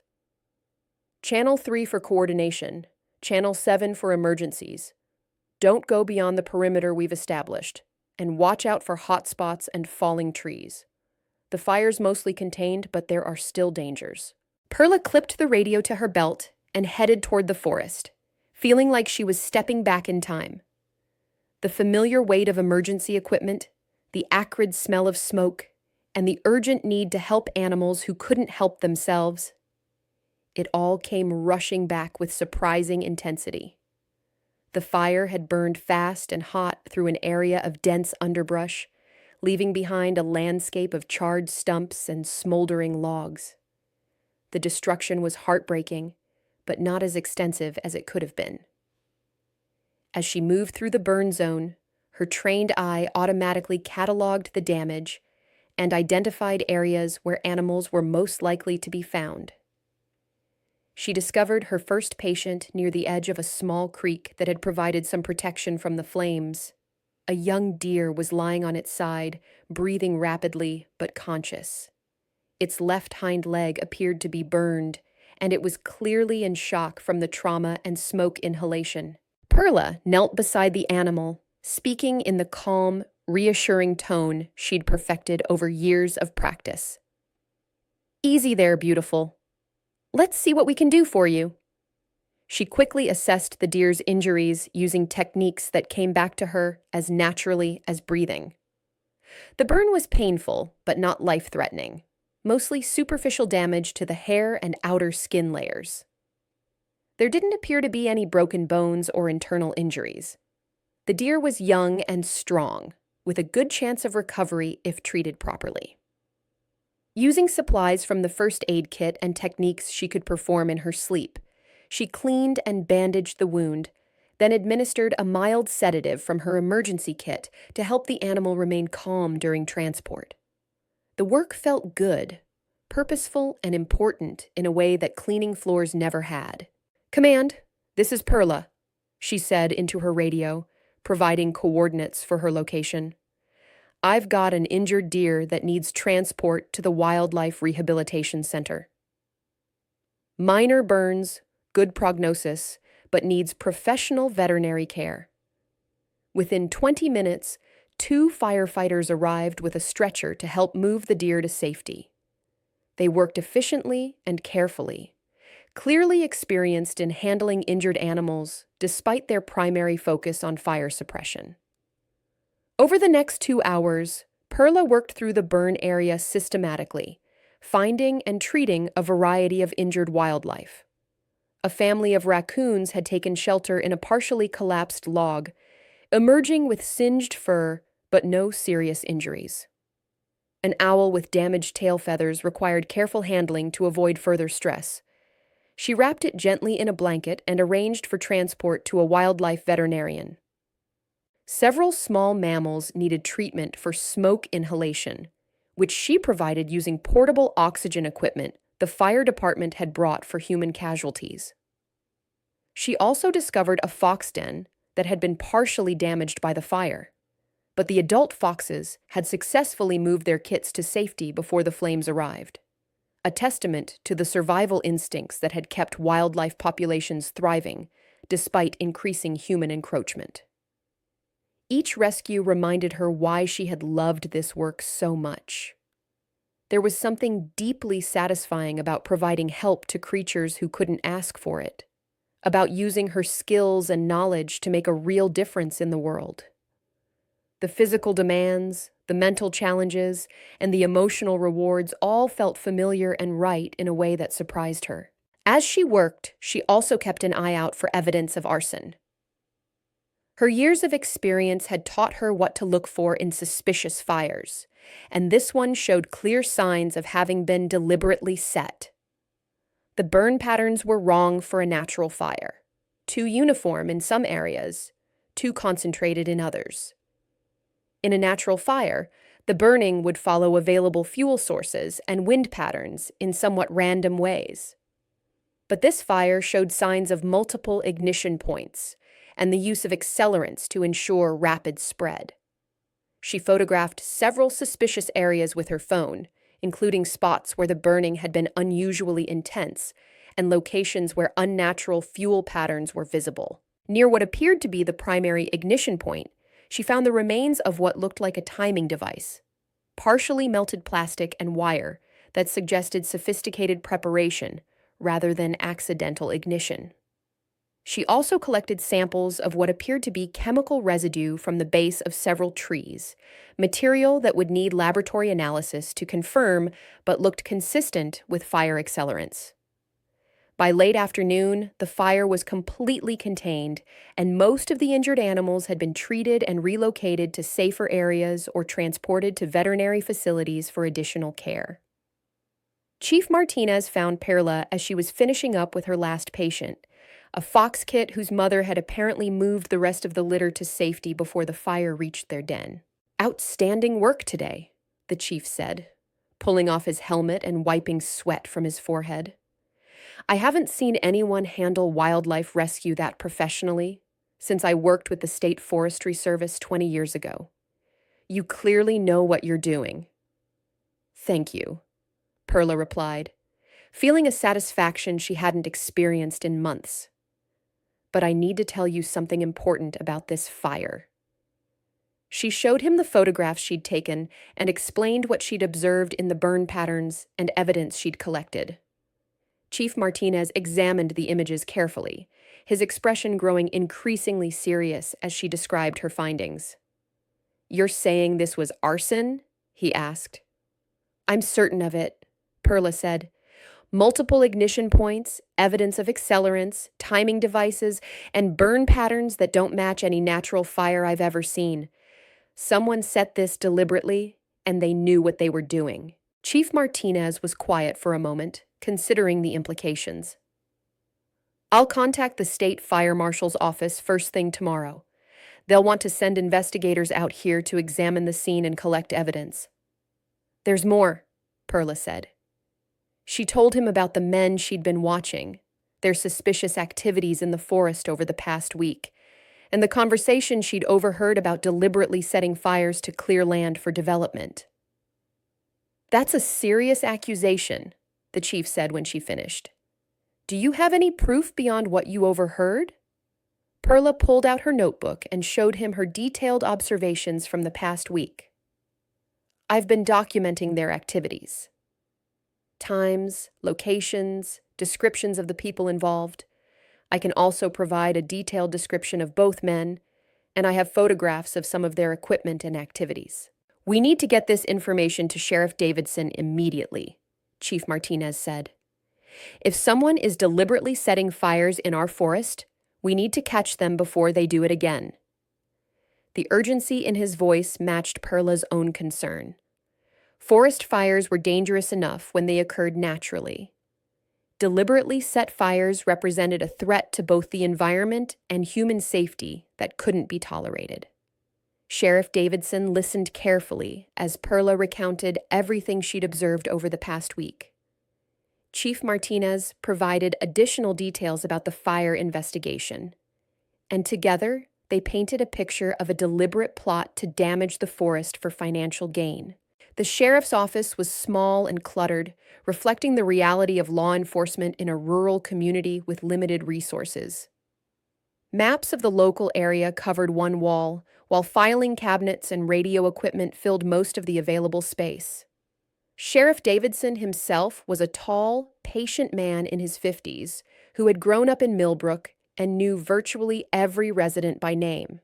"Channel 3 for coordination, Channel 7 for emergencies. Don't go beyond the perimeter we've established, and watch out for hot spots and falling trees. The fire's mostly contained, but there are still dangers." Perla clipped the radio to her belt and headed toward the forest, feeling like she was stepping back in time. The familiar weight of emergency equipment, the acrid smell of smoke, and the urgent need to help animals who couldn't help themselves. It all came rushing back with surprising intensity. The fire had burned fast and hot through an area of dense underbrush, leaving behind a landscape of charred stumps and smoldering logs. The destruction was heartbreaking, but not as extensive as it could have been. As she moved through the burn zone, her trained eye automatically cataloged the damage and identified areas where animals were most likely to be found. She discovered her first patient near the edge of a small creek that had provided some protection from the flames. A young deer was lying on its side, breathing rapidly but conscious. Its left hind leg appeared to be burned, and it was clearly in shock from the trauma and smoke inhalation. Perla knelt beside the animal, speaking in the calm, reassuring tone she'd perfected over years of practice. "Easy there, beautiful. Let's see what we can do for you." She quickly assessed the deer's injuries using techniques that came back to her as naturally as breathing. The burn was painful, but not life-threatening, mostly superficial damage to the hair and outer skin layers. There didn't appear to be any broken bones or internal injuries. The deer was young and strong, with a good chance of recovery if treated properly. Using supplies from the first aid kit and techniques she could perform in her sleep, she cleaned and bandaged the wound, then administered a mild sedative from her emergency kit to help the animal remain calm during transport. The work felt good, purposeful, and important in a way that cleaning floors never had. "Command, this is Perla," she said into her radio, providing coordinates for her location. "I've got an injured deer that needs transport to the Wildlife Rehabilitation Center. Minor burns, good prognosis, but needs professional veterinary care." Within 20 minutes, 2 firefighters arrived with a stretcher to help move the deer to safety. They worked efficiently and carefully, clearly experienced in handling injured animals despite their primary focus on fire suppression. Over the next 2 hours, Perla worked through the burn area systematically, finding and treating a variety of injured wildlife. A family of raccoons had taken shelter in a partially collapsed log, emerging with singed fur but no serious injuries. An owl with damaged tail feathers required careful handling to avoid further stress. She wrapped it gently in a blanket and arranged for transport to a wildlife veterinarian. Several small mammals needed treatment for smoke inhalation, which she provided using portable oxygen equipment the fire department had brought for human casualties. She also discovered a fox den that had been partially damaged by the fire, but the adult foxes had successfully moved their kits to safety before the flames arrived, a testament to the survival instincts that had kept wildlife populations thriving despite increasing human encroachment. Each rescue reminded her why she had loved this work so much. There was something deeply satisfying about providing help to creatures who couldn't ask for it, about using her skills and knowledge to make a real difference in the world. The physical demands, the mental challenges, and the emotional rewards all felt familiar and right in a way that surprised her. As she worked, she also kept an eye out for evidence of arson. Her years of experience had taught her what to look for in suspicious fires, and this one showed clear signs of having been deliberately set. The burn patterns were wrong for a natural fire, too uniform in some areas, too concentrated in others. In a natural fire, the burning would follow available fuel sources and wind patterns in somewhat random ways. But this fire showed signs of multiple ignition points and the use of accelerants to ensure rapid spread. She photographed several suspicious areas with her phone, including spots where the burning had been unusually intense and locations where unnatural fuel patterns were visible. Near what appeared to be the primary ignition point, she found the remains of what looked like a timing device, partially melted plastic and wire that suggested sophisticated preparation rather than accidental ignition. She also collected samples of what appeared to be chemical residue from the base of several trees, material that would need laboratory analysis to confirm but looked consistent with fire accelerants. By late afternoon, the fire was completely contained, and most of the injured animals had been treated and relocated to safer areas or transported to veterinary facilities for additional care. Chief Martinez found Perla as she was finishing up with her last patient, a fox kit whose mother had apparently moved the rest of the litter to safety before the fire reached their den. "Outstanding work today," the chief said, pulling off his helmet and wiping sweat from his forehead. "I haven't seen anyone handle wildlife rescue that professionally since I worked with the State Forestry Service 20 years ago. You clearly know what you're doing." "Thank you," Perla replied, feeling a satisfaction she hadn't experienced in months. "But I need to tell you something important about this fire." She showed him the photographs she'd taken and explained what she'd observed in the burn patterns and evidence she'd collected. Chief Martinez examined the images carefully, his expression growing increasingly serious as she described her findings. "You're saying this was arson?" he asked. "I'm certain of it," Perla said. "Multiple ignition points, evidence of accelerants, timing devices, and burn patterns that don't match any natural fire I've ever seen. Someone set this deliberately, and they knew what they were doing." Chief Martinez was quiet for a moment, considering the implications. "I'll contact the state fire marshal's office first thing tomorrow. They'll want to send investigators out here to examine the scene and collect evidence." "There's more," Perla said. She told him about the men she'd been watching, their suspicious activities in the forest over the past week, and the conversation she'd overheard about deliberately setting fires to clear land for development. "That's a serious accusation," the chief said when she finished. "Do you have any proof beyond what you overheard?" Perla pulled out her notebook and showed him her detailed observations from the past week. "I've been documenting their activities. Times, locations, descriptions of the people involved. I can also provide a detailed description of both men, and I have photographs of some of their equipment and activities." "We need to get this information to Sheriff Davidson immediately," Chief Martinez said. "If someone is deliberately setting fires in our forest, we need to catch them before they do it again." The urgency in his voice matched Perla's own concern. Forest fires were dangerous enough when they occurred naturally. Deliberately set fires represented a threat to both the environment and human safety that couldn't be tolerated. Sheriff Davidson listened carefully as Perla recounted everything she'd observed over the past week. Chief Martinez provided additional details about the fire investigation, and together they painted a picture of a deliberate plot to damage the forest for financial gain. The sheriff's office was small and cluttered, reflecting the reality of law enforcement in a rural community with limited resources. Maps of the local area covered one wall, while filing cabinets and radio equipment filled most of the available space. Sheriff Davidson himself was a tall, patient man in his 50s who had grown up in Millbrook and knew virtually every resident by name.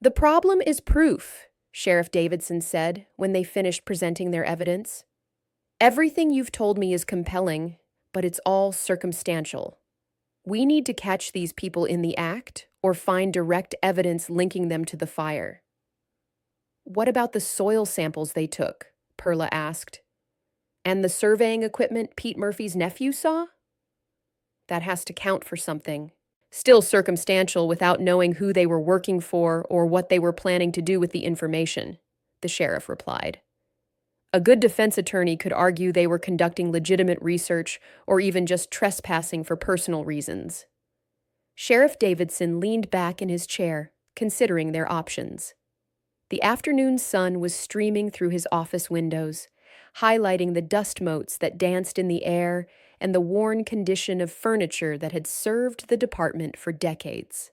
"The problem is proof," Sheriff Davidson said when they finished presenting their evidence. "Everything you've told me is compelling, but it's all circumstantial. We need to catch these people in the act or find direct evidence linking them to the fire." "What about the soil samples they took?" Perla asked. "And the surveying equipment Pete Murphy's nephew saw?" "That has to count for something. Still circumstantial without knowing who they were working for or what they were planning to do with the information," the sheriff replied. "A good defense attorney could argue they were conducting legitimate research or even just trespassing for personal reasons." Sheriff Davidson leaned back in his chair, considering their options. The afternoon sun was streaming through his office windows, highlighting the dust motes that danced in the air and the worn condition of furniture that had served the department for decades.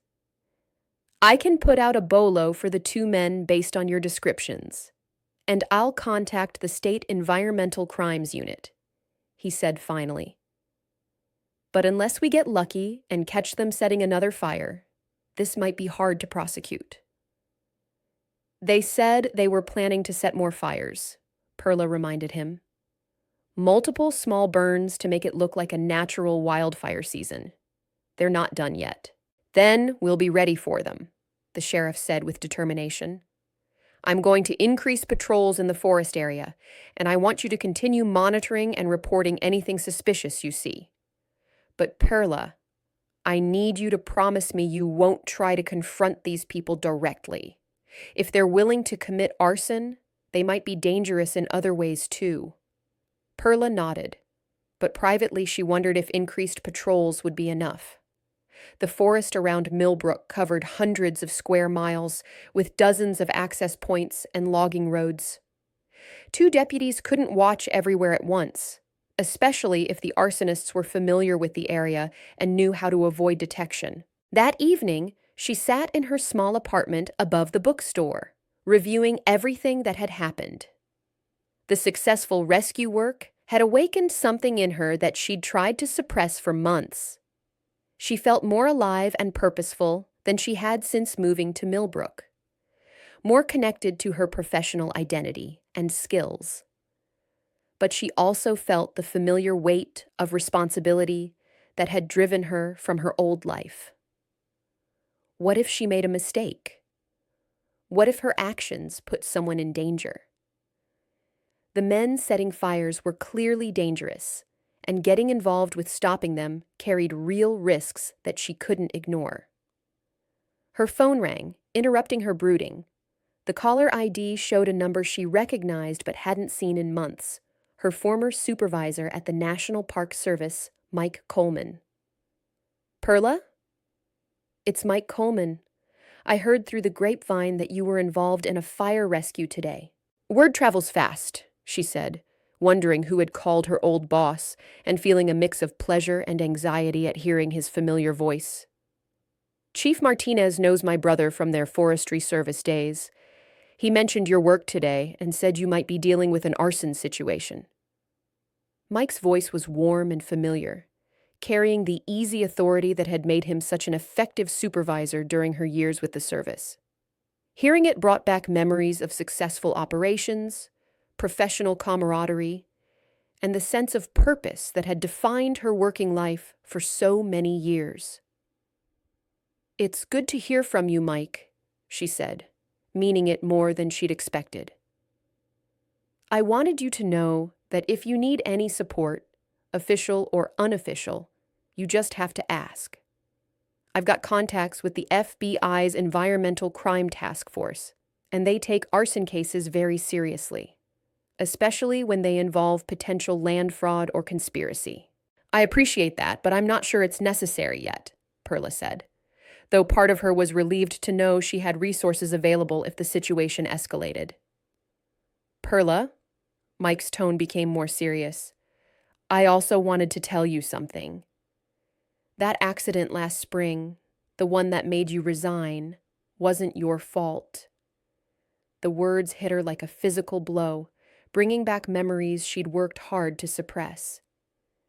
"I can put out a bolo for the two men based on your descriptions, and I'll contact the State Environmental Crimes Unit," he said finally. "But unless we get lucky and catch them setting another fire, this might be hard to prosecute." "They said they were planning to set more fires," Perla reminded him. Multiple small burns to make it look like a natural wildfire season. They're not done yet. Then we'll be ready for them, the sheriff said with determination. I'm going to increase patrols in the forest area, and I want you to continue monitoring and reporting anything suspicious you see. But Perla, I need you to promise me you won't try to confront these people directly. If they're willing to commit arson, they might be dangerous in other ways too. Perla nodded, but privately she wondered if increased patrols would be enough. The forest around Millbrook covered hundreds of square miles, with dozens of access points and logging roads. 2 deputies couldn't watch everywhere at once, especially if the arsonists were familiar with the area and knew how to avoid detection. That evening, she sat in her small apartment above the bookstore, reviewing everything that had happened. The successful rescue work had awakened something in her that she'd tried to suppress for months. She felt more alive and purposeful than she had since moving to Millbrook, more connected to her professional identity and skills. But she also felt the familiar weight of responsibility that had driven her from her old life. What if she made a mistake? What if her actions put someone in danger? The men setting fires were clearly dangerous, and getting involved with stopping them carried real risks that she couldn't ignore. Her phone rang, interrupting her brooding. The caller ID showed a number she recognized but hadn't seen in months, her former supervisor at the National Park Service, Mike Coleman. Perla? It's Mike Coleman. I heard through the grapevine that you were involved in a fire rescue today. Word travels fast, she said, wondering who had called her old boss and feeling a mix of pleasure and anxiety at hearing his familiar voice. Chief Martinez knows my brother from their forestry service days. He mentioned your work today and said you might be dealing with an arson situation. Mike's voice was warm and familiar, carrying the easy authority that had made him such an effective supervisor during her years with the service. Hearing it brought back memories of successful operations, professional camaraderie, and the sense of purpose that had defined her working life for so many years. It's good to hear from you, Mike, she said, meaning it more than she'd expected. I wanted you to know that if you need any support, official or unofficial, you just have to ask. I've got contacts with the FBI's Environmental Crime Task Force, and they take arson cases very seriously, especially when they involve potential land fraud or conspiracy. I appreciate that, but I'm not sure it's necessary yet, Perla said, though part of her was relieved to know she had resources available if the situation escalated. Perla, Mike's tone became more serious. I also wanted to tell you something. That accident last spring, the one that made you resign, wasn't your fault. The words hit her like a physical blow, bringing back memories she'd worked hard to suppress.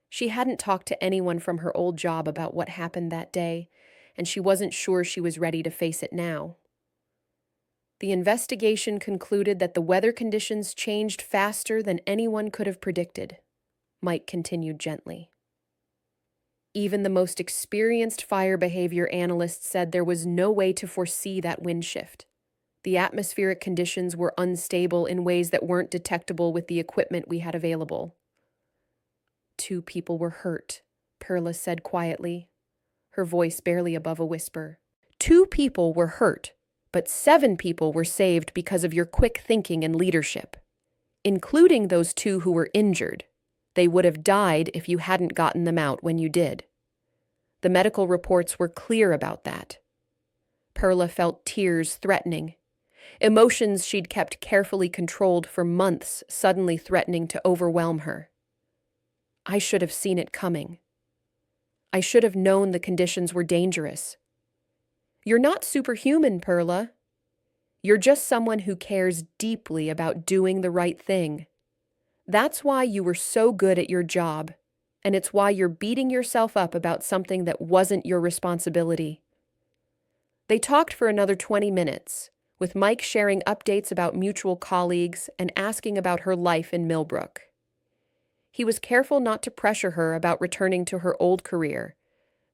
She hadn't talked to anyone from her old job about what happened that day, and she wasn't sure she was ready to face it now. The investigation concluded that the weather conditions changed faster than anyone could have predicted, Mike continued gently. Even the most experienced fire behavior analysts said there was no way to foresee that wind shift. The atmospheric conditions were unstable in ways that weren't detectable with the equipment we had available. 2 people were hurt, Perla said quietly, her voice barely above a whisper. 2 people were hurt, but 7 people were saved because of your quick thinking and leadership, including those 2 who were injured. They would have died if you hadn't gotten them out when you did. The medical reports were clear about that. Perla felt tears threatening, emotions she'd kept carefully controlled for months suddenly threatening to overwhelm her. I should have seen it coming. I should have known the conditions were dangerous. You're not superhuman, Perla. You're just someone who cares deeply about doing the right thing. That's why you were so good at your job, and it's why you're beating yourself up about something that wasn't your responsibility. They talked for another 20 minutes, with Mike sharing updates about mutual colleagues and asking about her life in Millbrook. He was careful not to pressure her about returning to her old career,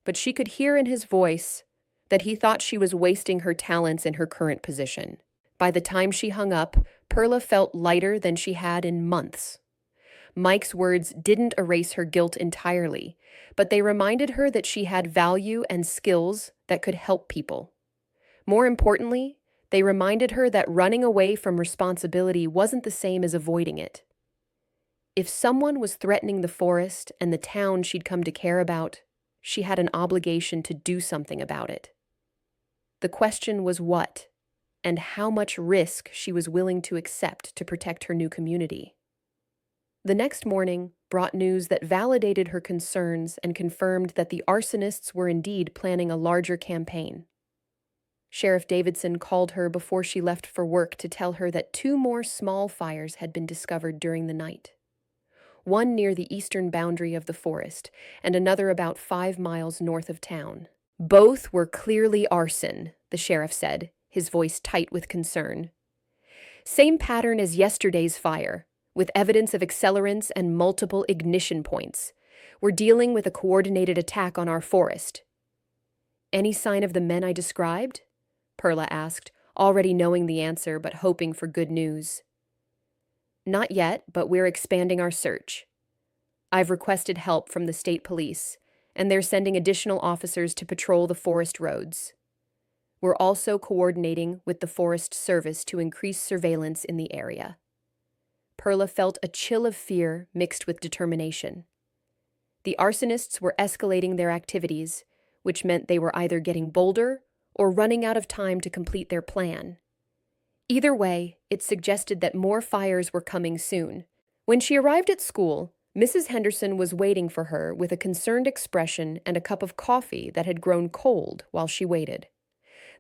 but she could hear in his voice that he thought she was wasting her talents in her current position. By the time she hung up, Perla felt lighter than she had in months. Mike's words didn't erase her guilt entirely, but they reminded her that she had value and skills that could help people. More importantly, they reminded her that running away from responsibility wasn't the same as avoiding it. If someone was threatening the forest and the town she'd come to care about, she had an obligation to do something about it. The question was what, and how much risk she was willing to accept to protect her new community. The next morning brought news that validated her concerns and confirmed that the arsonists were indeed planning a larger campaign. Sheriff Davidson called her before she left for work to tell her that 2 more small fires had been discovered during the night. One near the eastern boundary of the forest, and another about 5 miles north of town. Both were clearly arson, the sheriff said, his voice tight with concern. Same pattern as yesterday's fire, with evidence of accelerants and multiple ignition points. We're dealing with a coordinated attack on our forest. Any sign of the men I described? Perla asked, already knowing the answer but hoping for good news. Not yet, but we're expanding our search. I've requested help from the state police, and they're sending additional officers to patrol the forest roads. We're also coordinating with the Forest Service to increase surveillance in the area. Perla felt a chill of fear mixed with determination. The arsonists were escalating their activities, which meant they were either getting bolder or running out of time to complete their plan. Either way, it suggested that more fires were coming soon. When she arrived at school, Mrs. Henderson was waiting for her with a concerned expression and a cup of coffee that had grown cold while she waited.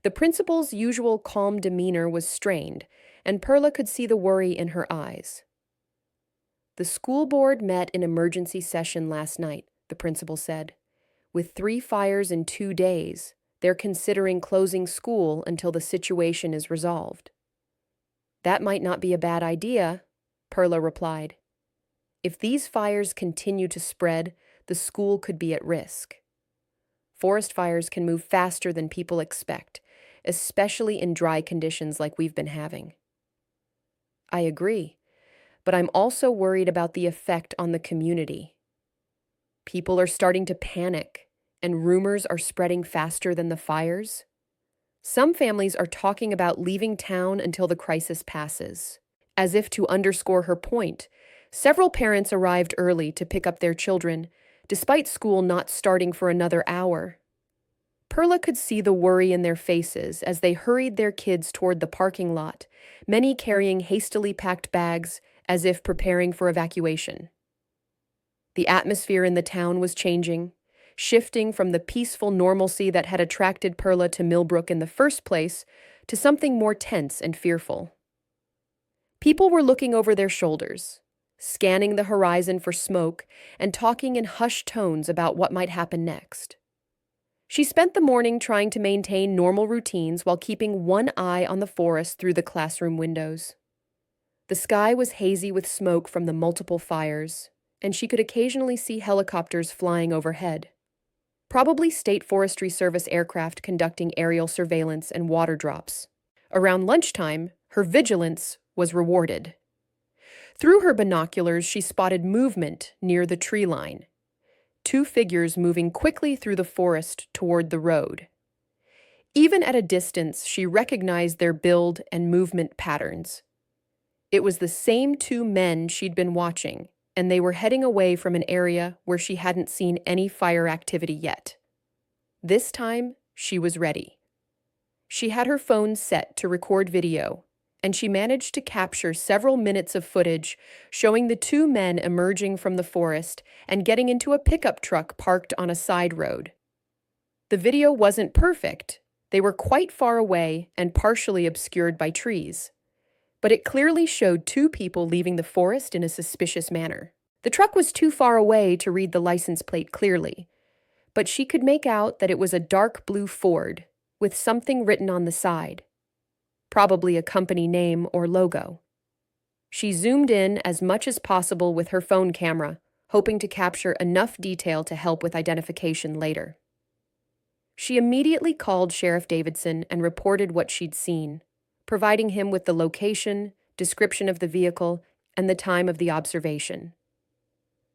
The principal's usual calm demeanor was strained, and Perla could see the worry in her eyes. The school board met in emergency session last night, the principal said. With 3 fires in 2 days, they're considering closing school until the situation is resolved. That might not be a bad idea, Perla replied. If these fires continue to spread, the school could be at risk. Forest fires can move faster than people expect, especially in dry conditions like we've been having. I agree, but I'm also worried about the effect on the community. People are starting to panic, and rumors are spreading faster than the fires. Some families are talking about leaving town until the crisis passes. As if to underscore her point, several parents arrived early to pick up their children, despite school not starting for another hour. Perla could see the worry in their faces as they hurried their kids toward the parking lot, many carrying hastily packed bags as if preparing for evacuation. The atmosphere in the town was changing, shifting from the peaceful normalcy that had attracted Perla to Millbrook in the first place to something more tense and fearful. People were looking over their shoulders, scanning the horizon for smoke and talking in hushed tones about what might happen next. She spent the morning trying to maintain normal routines while keeping one eye on the forest through the classroom windows. The sky was hazy with smoke from the multiple fires, and she could occasionally see helicopters flying overhead. Probably State Forestry Service aircraft conducting aerial surveillance and water drops. Around lunchtime, her vigilance was rewarded. Through her binoculars, she spotted movement near the tree line. 2 figures moving quickly through the forest toward the road. Even at a distance, she recognized their build and movement patterns. It was the same 2 men she'd been watching, and they were heading away from an area where she hadn't seen any fire activity yet. This time, she was ready. She had her phone set to record video, and she managed to capture several minutes of footage showing the 2 men emerging from the forest and getting into a pickup truck parked on a side road. The video wasn't perfect. They were quite far away and partially obscured by trees. But it clearly showed 2 people leaving the forest in a suspicious manner. The truck was too far away to read the license plate clearly, but she could make out that it was a dark blue Ford with something written on the side. Probably a company name or logo. She zoomed in as much as possible with her phone camera, hoping to capture enough detail to help with identification later. She immediately called Sheriff Davidson and reported what she'd seen, providing him with the location, description of the vehicle, and the time of the observation.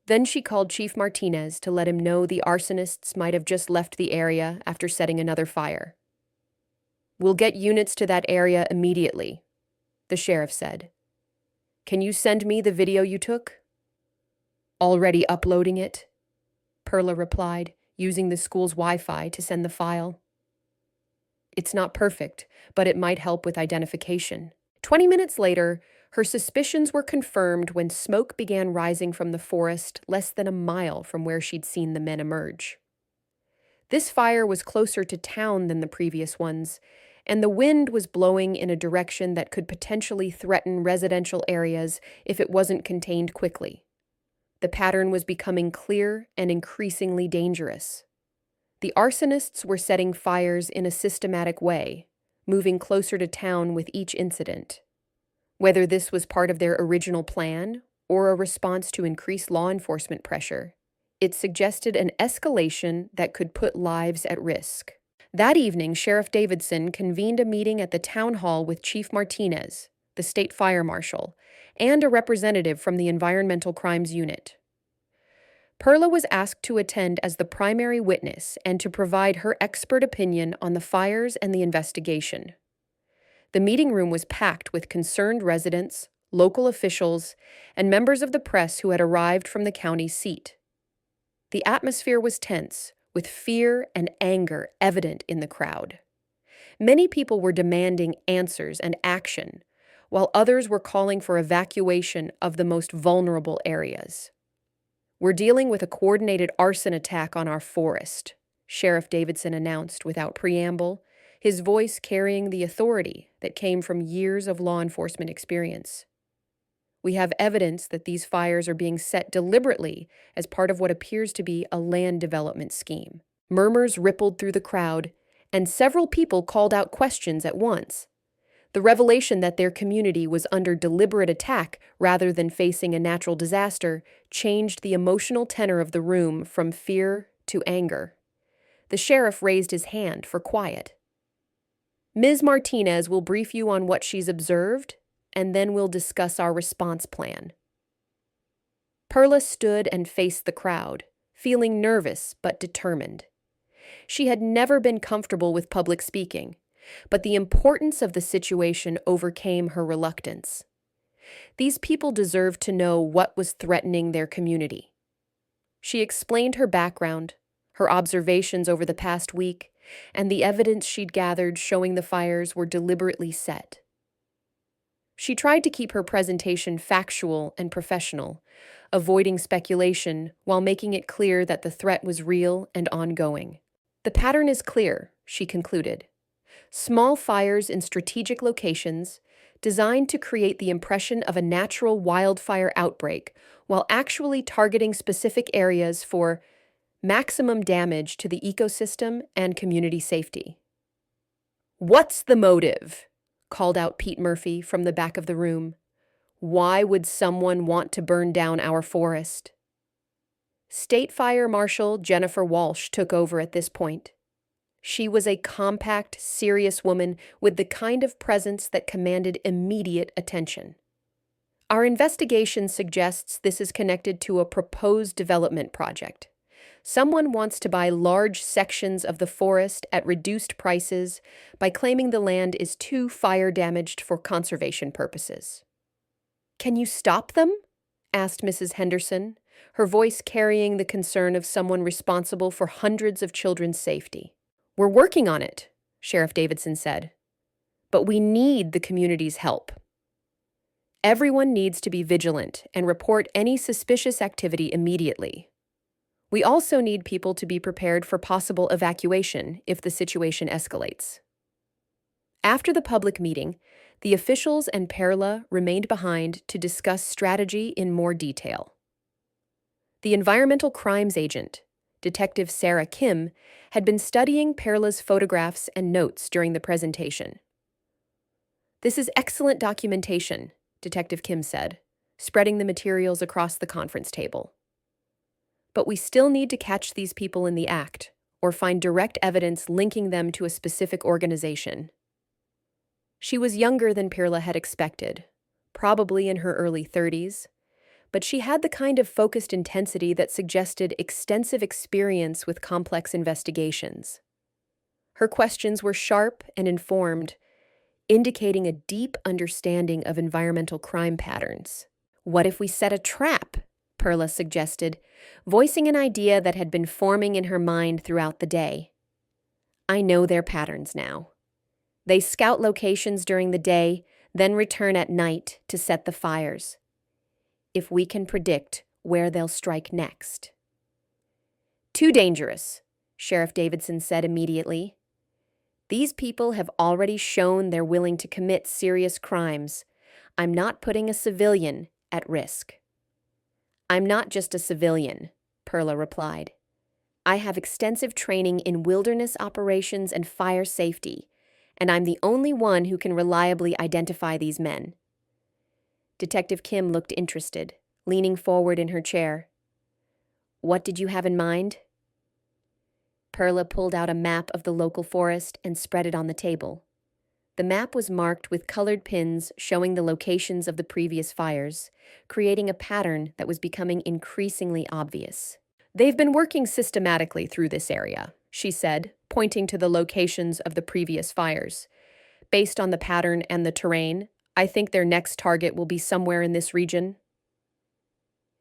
Then she called Chief Martinez to let him know the arsonists might have just left the area after setting another fire. "We'll get units to that area immediately," the sheriff said. "Can you send me the video you took?" "Already uploading it," Perla replied, using the school's Wi-Fi to send the file. "It's not perfect, but it might help with identification." 20 minutes later, her suspicions were confirmed when smoke began rising from the forest less than a mile from where she'd seen the men emerge. This fire was closer to town than the previous ones, and the wind was blowing in a direction that could potentially threaten residential areas if it wasn't contained quickly. The pattern was becoming clear and increasingly dangerous. The arsonists were setting fires in a systematic way, moving closer to town with each incident. Whether this was part of their original plan or a response to increased law enforcement pressure, it suggested an escalation that could put lives at risk. That evening, Sheriff Davidson convened a meeting at the town hall with Chief Martinez, the state fire marshal, and a representative from the Environmental Crimes Unit. Perla was asked to attend as the primary witness and to provide her expert opinion on the fires and the investigation. The meeting room was packed with concerned residents, local officials, and members of the press who had arrived from the county seat. The atmosphere was tense, with fear and anger evident in the crowd. Many people were demanding answers and action, while others were calling for evacuation of the most vulnerable areas. "We're dealing with a coordinated arson attack on our forest," Sheriff Davidson announced without preamble, his voice carrying the authority that came from years of law enforcement experience. "We have evidence that these fires are being set deliberately as part of what appears to be a land development scheme." Murmurs rippled through the crowd, and several people called out questions at once. The revelation that their community was under deliberate attack rather than facing a natural disaster changed the emotional tenor of the room from fear to anger. The sheriff raised his hand for quiet. "Ms. Martinez will brief you on what she's observed, and then we'll discuss our response plan." Perla stood and faced the crowd, feeling nervous but determined. She had never been comfortable with public speaking, but the importance of the situation overcame her reluctance. These people deserved to know what was threatening their community. She explained her background, her observations over the past week, and the evidence she'd gathered showing the fires were deliberately set. She tried to keep her presentation factual and professional, avoiding speculation while making it clear that the threat was real and ongoing. "The pattern is clear," she concluded. "Small fires in strategic locations, designed to create the impression of a natural wildfire outbreak while actually targeting specific areas for maximum damage to the ecosystem and community safety." "What's the motive?" called out Pete Murphy from the back of the room. "Why would someone want to burn down our forest?" State Fire Marshal Jennifer Walsh took over at this point. She was a compact, serious woman with the kind of presence that commanded immediate attention. "Our investigation suggests this is connected to a proposed development project. Someone wants to buy large sections of the forest at reduced prices by claiming the land is too fire damaged for conservation purposes." "Can you stop them?" asked Mrs. Henderson, her voice carrying the concern of someone responsible for hundreds of children's safety. "We're working on it," Sheriff Davidson said. "But we need the community's help. Everyone needs to be vigilant and report any suspicious activity immediately. We also need people to be prepared for possible evacuation if the situation escalates." After the public meeting, the officials and Perla remained behind to discuss strategy in more detail. The environmental crimes agent, Detective Sarah Kim, had been studying Perla's photographs and notes during the presentation. "This is excellent documentation," Detective Kim said, spreading the materials across the conference table. But we still need to catch these people in the act, or find direct evidence linking them to a specific organization. She was younger than Perla had expected, probably in her early 30s, but she had the kind of focused intensity that suggested extensive experience with complex investigations. Her questions were sharp and informed, indicating a deep understanding of environmental crime patterns. "What if we set a trap?" Perla suggested, voicing an idea that had been forming in her mind throughout the day. "I know their patterns now. They scout locations during the day, then return at night to set the fires. If we can predict where they'll strike next." "Too dangerous," Sheriff Davidson said immediately. "These people have already shown they're willing to commit serious crimes. I'm not putting a civilian at risk." "I'm not just a civilian," Perla replied. "I have extensive training in wilderness operations and fire safety, and I'm the only one who can reliably identify these men." Detective Kim looked interested, leaning forward in her chair. "What did you have in mind?" Perla pulled out a map of the local forest and spread it on the table. The map was marked with colored pins showing the locations of the previous fires, creating a pattern that was becoming increasingly obvious. "They've been working systematically through this area," she said, pointing to the locations of the previous fires. "Based on the pattern and the terrain, I think their next target will be somewhere in this region."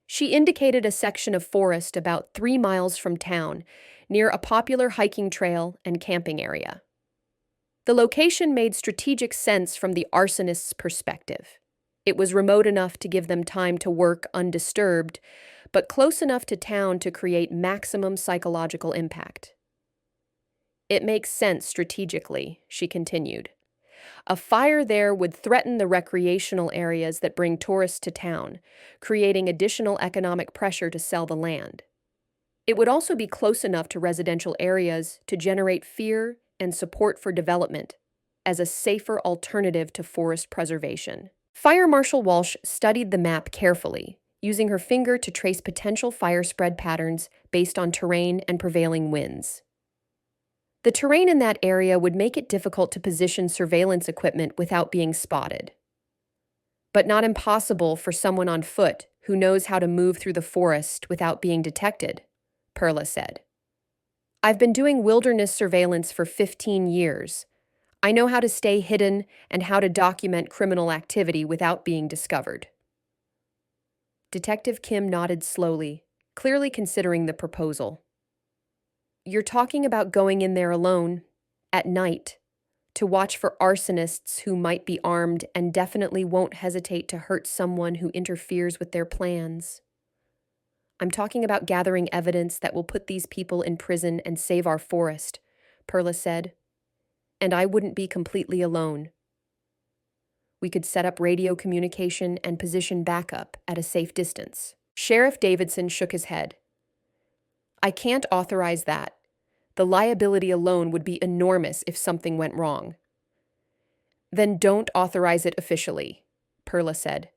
She indicated a section of forest about 3 miles from town, near a popular hiking trail and camping area. The location made strategic sense from the arsonist's perspective. It was remote enough to give them time to work undisturbed, but close enough to town to create maximum psychological impact. "It makes sense strategically," she continued. "A fire there would threaten the recreational areas that bring tourists to town, creating additional economic pressure to sell the land. It would also be close enough to residential areas to generate fear and support for development as a safer alternative to forest preservation." Fire Marshal Walsh studied the map carefully, using her finger to trace potential fire spread patterns based on terrain and prevailing winds. The terrain in that area would make it difficult to position surveillance equipment without being spotted. But not impossible for someone on foot who knows how to move through the forest without being detected, Perla said. "I've been doing wilderness surveillance for 15 years. I know how to stay hidden and how to document criminal activity without being discovered." Detective Kim nodded slowly, clearly considering the proposal. "You're talking about going in there alone, at night, to watch for arsonists who might be armed and definitely won't hesitate to hurt someone who interferes with their plans. I'm talking about gathering evidence that will put these people in prison and save our forest," Perla said. "And I wouldn't be completely alone. We could set up radio communication and position backup at a safe distance." Sheriff Davidson shook his head. "I can't authorize that. The liability alone would be enormous if something went wrong." "Then don't authorize it officially," Perla said.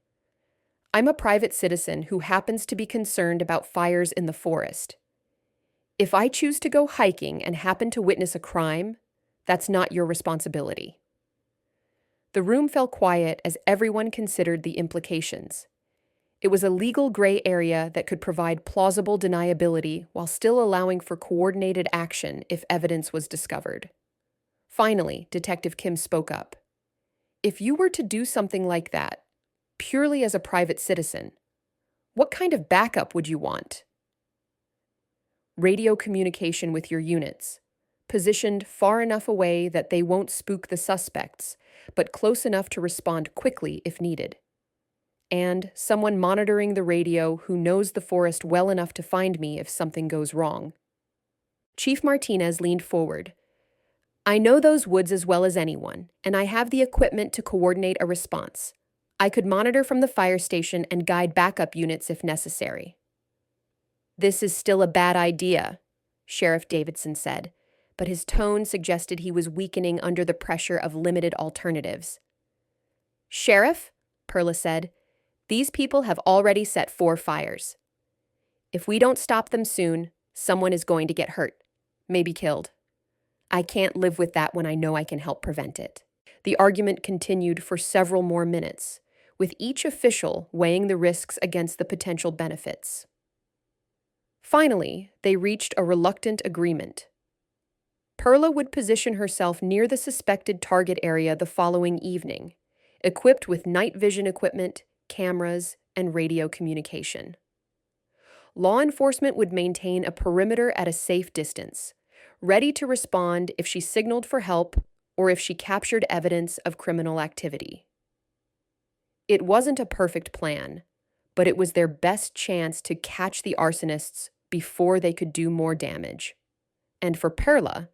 "I'm a private citizen who happens to be concerned about fires in the forest. If I choose to go hiking and happen to witness a crime, that's not your responsibility." The room fell quiet as everyone considered the implications. It was a legal gray area that could provide plausible deniability while still allowing for coordinated action if evidence was discovered. Finally, Detective Kim spoke up. "If you were to do something like that, purely as a private citizen, what kind of backup would you want?" "Radio communication with your units, positioned far enough away that they won't spook the suspects, but close enough to respond quickly if needed. And someone monitoring the radio who knows the forest well enough to find me if something goes wrong." Chief Martinez leaned forward. "I know those woods as well as anyone, and I have the equipment to coordinate a response. I could monitor from the fire station and guide backup units if necessary." "This is still a bad idea," Sheriff Davidson said, but his tone suggested he was weakening under the pressure of limited alternatives. "Sheriff," Perla said, "these people have already set 4 fires. If we don't stop them soon, someone is going to get hurt, maybe killed. I can't live with that when I know I can help prevent it. The argument continued for several more minutes, with each official weighing the risks against the potential benefits. Finally, they reached a reluctant agreement. Perla would position herself near the suspected target area the following evening, equipped with night vision equipment, cameras, and radio communication. Law enforcement would maintain a perimeter at a safe distance, ready to respond if she signaled for help or if she captured evidence of criminal activity. It wasn't a perfect plan, but it was their best chance to catch the arsonists before they could do more damage. And for Perla,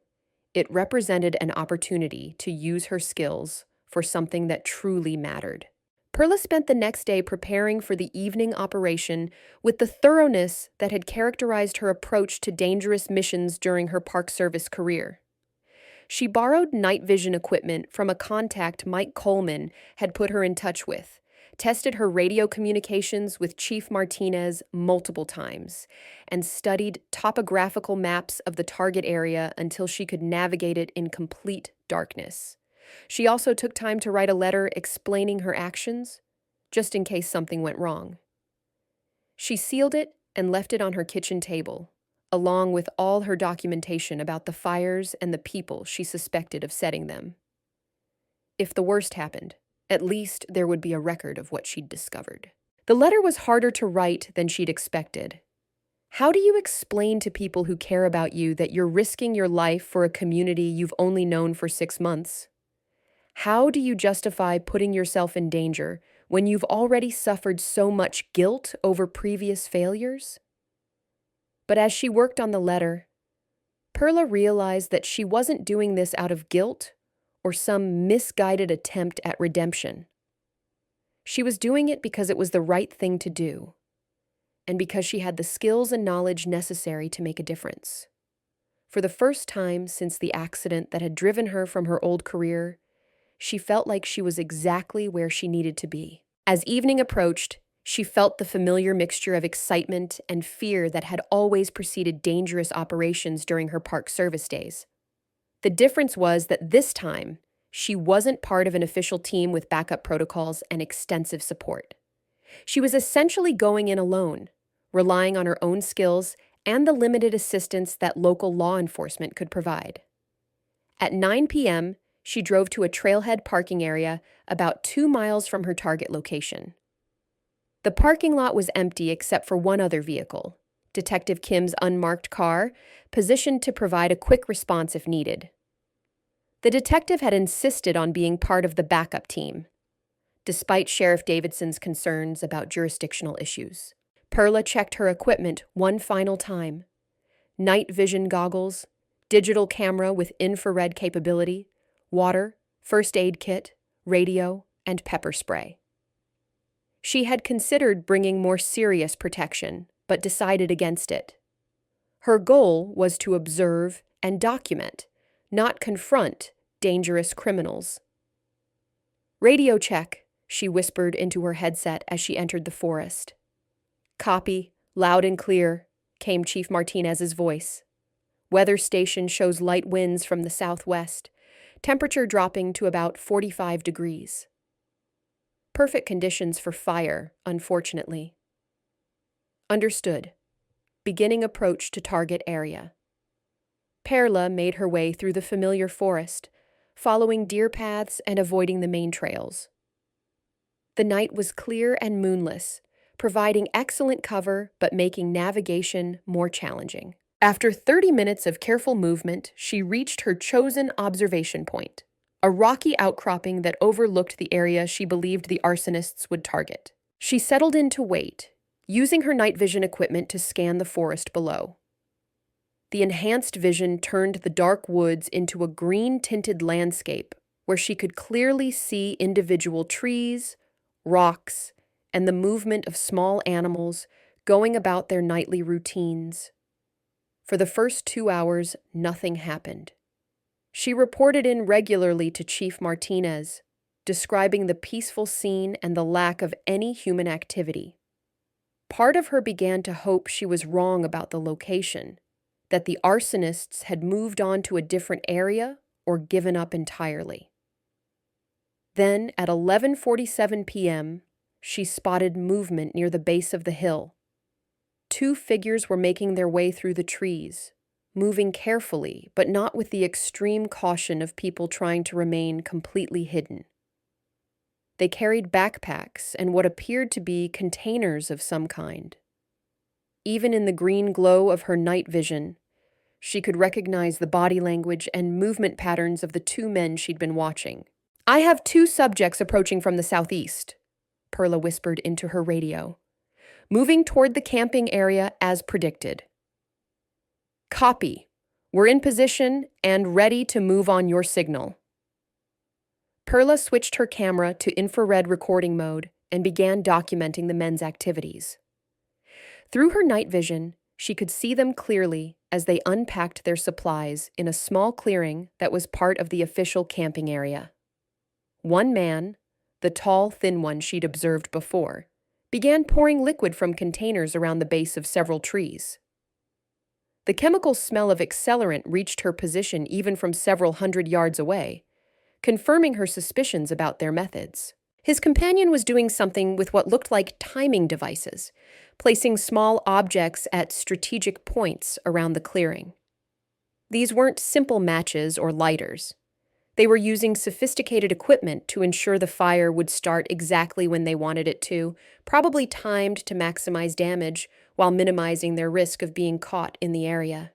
it represented an opportunity to use her skills for something that truly mattered. Perla spent the next day preparing for the evening operation with the thoroughness that had characterized her approach to dangerous missions during her Park Service career. She borrowed night vision equipment from a contact Mike Coleman had put her in touch with, tested her radio communications with Chief Martinez multiple times, and studied topographical maps of the target area until she could navigate it in complete darkness. She also took time to write a letter explaining her actions, just in case something went wrong. She sealed it and left it on her kitchen table, along with all her documentation about the fires and the people she suspected of setting them. If the worst happened, at least there would be a record of what she'd discovered. The letter was harder to write than she'd expected. How do you explain to people who care about you that you're risking your life for a community you've only known for 6 months? How do you justify putting yourself in danger when you've already suffered so much guilt over previous failures? But as she worked on the letter, Perla realized that she wasn't doing this out of guilt or some misguided attempt at redemption. She was doing it because it was the right thing to do, and because she had the skills and knowledge necessary to make a difference. For the first time since the accident that had driven her from her old career, she felt like she was exactly where she needed to be. As evening approached, she felt the familiar mixture of excitement and fear that had always preceded dangerous operations during her Park Service days. The difference was that this time, she wasn't part of an official team with backup protocols and extensive support. She was essentially going in alone, relying on her own skills and the limited assistance that local law enforcement could provide. At 9 p.m., she drove to a trailhead parking area about 2 miles from her target location. The parking lot was empty except for one other vehicle, Detective Kim's unmarked car, positioned to provide a quick response if needed. The detective had insisted on being part of the backup team, despite Sheriff Davidson's concerns about jurisdictional issues. Perla checked her equipment one final time: night vision goggles, digital camera with infrared capability, water, first aid kit, radio, and pepper spray. She had considered bringing more serious protection, but decided against it. Her goal was to observe and document, not confront dangerous criminals. "Radio check," she whispered into her headset as she entered the forest. "Copy, loud and clear," came Chief Martinez's voice. "Weather station shows light winds from the southwest, temperature dropping to about 45 degrees. Perfect conditions for fire, unfortunately." "Understood. Beginning approach to target area." Perla made her way through the familiar forest, following deer paths and avoiding the main trails. The night was clear and moonless, providing excellent cover but making navigation more challenging. After 30 minutes of careful movement, she reached her chosen observation point, a rocky outcropping that overlooked the area she believed the arsonists would target. She settled in to wait, using her night vision equipment to scan the forest below. The enhanced vision turned the dark woods into a green-tinted landscape where she could clearly see individual trees, rocks, and the movement of small animals going about their nightly routines. For the first 2 hours, nothing happened. She reported in regularly to Chief Martinez, describing the peaceful scene and the lack of any human activity. Part of her began to hope she was wrong about the location, that the arsonists had moved on to a different area or given up entirely. Then, at 11:47 p.m., she spotted movement near the base of the hill. Two figures were making their way through the trees, moving carefully, but not with the extreme caution of people trying to remain completely hidden. They carried backpacks and what appeared to be containers of some kind. Even in the green glow of her night vision, she could recognize the body language and movement patterns of the two men she'd been watching. "I have two subjects approaching from the southeast," Perla whispered into her radio, "moving toward the camping area as predicted." "Copy. We're in position and ready to move on your signal." Perla switched her camera to infrared recording mode and began documenting the men's activities. Through her night vision, she could see them clearly as they unpacked their supplies in a small clearing that was part of the official camping area. One man, the tall, thin one she'd observed before, began pouring liquid from containers around the base of several trees. The chemical smell of accelerant reached her position even from several hundred yards away, confirming her suspicions about their methods. His companion was doing something with what looked like timing devices, placing small objects at strategic points around the clearing. These weren't simple matches or lighters. They were using sophisticated equipment to ensure the fire would start exactly when they wanted it to, probably timed to maximize damage while minimizing their risk of being caught in the area.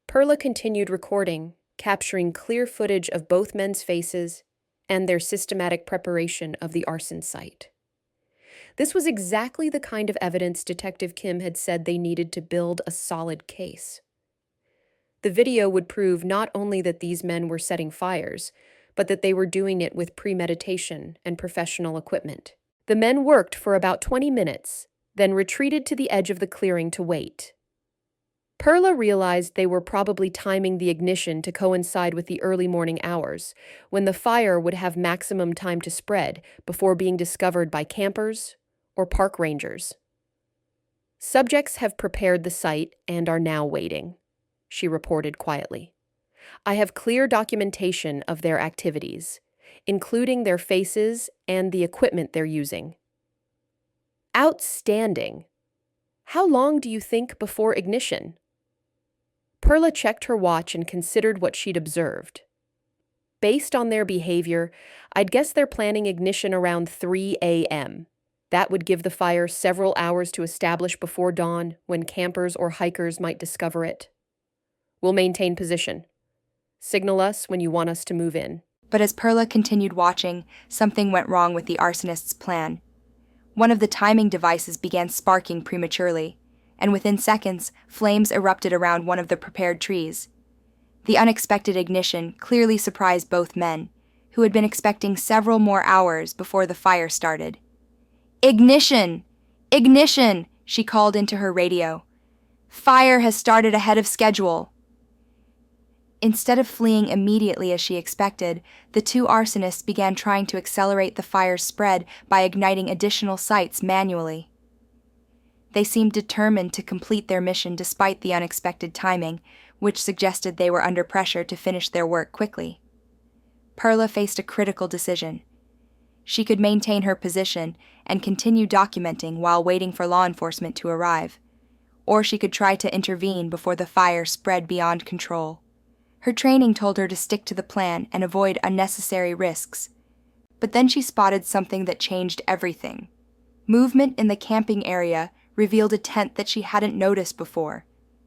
Perla continued recording, capturing clear footage of both men's faces and their systematic preparation of the arson site. This was exactly the kind of evidence Detective Kim had said they needed to build a solid case. The video would prove not only that these men were setting fires, but that they were doing it with premeditation and professional equipment. The men worked for about 20 minutes, then retreated to the edge of the clearing to wait. Perla realized they were probably timing the ignition to coincide with the early morning hours, when the fire would have maximum time to spread before being discovered by campers or park rangers. "Subjects have prepared the site and are now waiting," she reported quietly. "I have clear documentation of their activities, including their faces and the equipment they're using." "Outstanding. How long do you think before ignition?" Perla checked her watch and considered what she'd observed. "Based on their behavior, I'd guess they're planning ignition around 3 a.m. That would give the fire several hours to establish before dawn, when campers or hikers might discover it. We'll maintain position. Signal us when you want us to move in." But as Perla continued watching, something went wrong with the arsonist's plan. One of the timing devices began sparking prematurely, and within seconds, flames erupted around one of the prepared trees. The unexpected ignition clearly surprised both men, who had been expecting several more hours before the fire started. "Ignition! Ignition!" she called into her radio. "Fire has started ahead of schedule." Instead of fleeing immediately as she expected, the two arsonists began trying to accelerate the fire's spread by igniting additional sites manually. They seemed determined to complete their mission despite the unexpected timing, which suggested they were under pressure to finish their work quickly. Perla faced a critical decision. She could maintain her position and continue documenting while waiting for law enforcement to arrive, or she could try to intervene before the fire spread beyond control. Her training told her to stick to the plan and avoid unnecessary risks. But then she spotted something that changed everything. Movement in the camping area revealed a tent that she hadn't noticed before,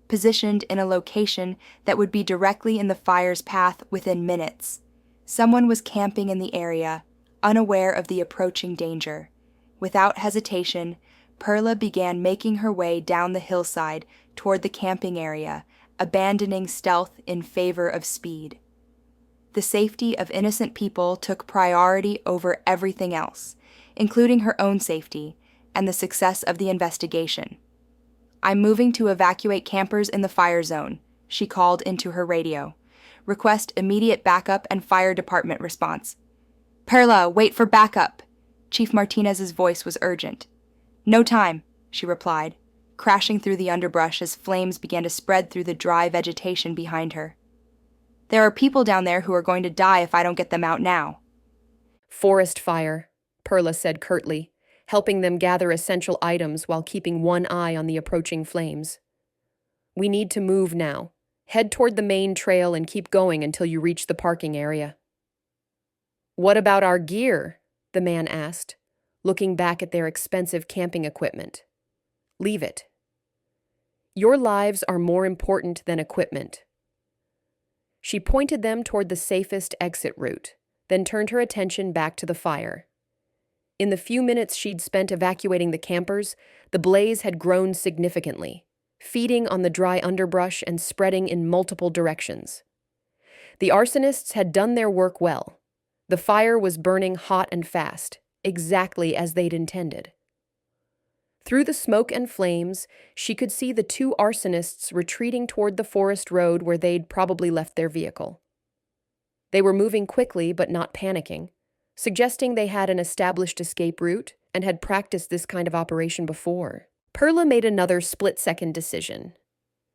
positioned in a location that would be directly in the fire's path within minutes. Someone was camping in the area, unaware of the approaching danger. Without hesitation, Perla began making her way down the hillside toward the camping area, abandoning stealth in favor of speed. The safety of innocent people took priority over everything else, including her own safety and the success of the investigation. "I'm moving to evacuate campers in the fire zone," she called into her radio. "Request immediate backup and fire department response." "Perla, wait for backup!" Chief Martinez's voice was urgent. "No time. she replied, crashing through the underbrush as flames began to spread through the dry vegetation behind her. There are people down there who are going to die if I don't get them out now. Forest fire, Perla said curtly, helping them gather essential items while keeping one eye on the approaching flames. We need to move now. Head toward the main trail and keep going until you reach the parking area. What about our gear? The man asked, looking back at their expensive camping equipment. Leave it. Your lives are more important than equipment. She pointed them toward the safest exit route, then turned her attention back to the fire. In the few minutes she'd spent evacuating the campers, the blaze had grown significantly, feeding on the dry underbrush and spreading in multiple directions. The arsonists had done their work well. The fire was burning hot and fast, exactly as they'd intended. Through the smoke and flames, she could see the two arsonists retreating toward the forest road where they'd probably left their vehicle. They were moving quickly but not panicking, suggesting they had an established escape route and had practiced this kind of operation before. Perla made another split-second decision.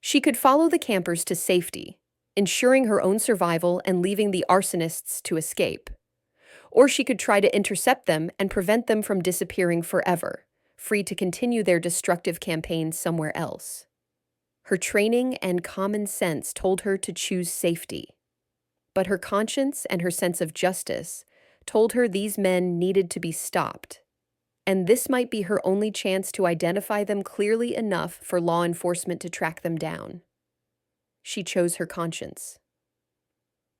She could follow the campers to safety, ensuring her own survival and leaving the arsonists to escape. Or she could try to intercept them and prevent them from disappearing forever, free to continue their destructive campaign somewhere else. Her training and common sense told her to choose safety. But her conscience and her sense of justice told her these men needed to be stopped. And this might be her only chance to identify them clearly enough for law enforcement to track them down. She chose her conscience.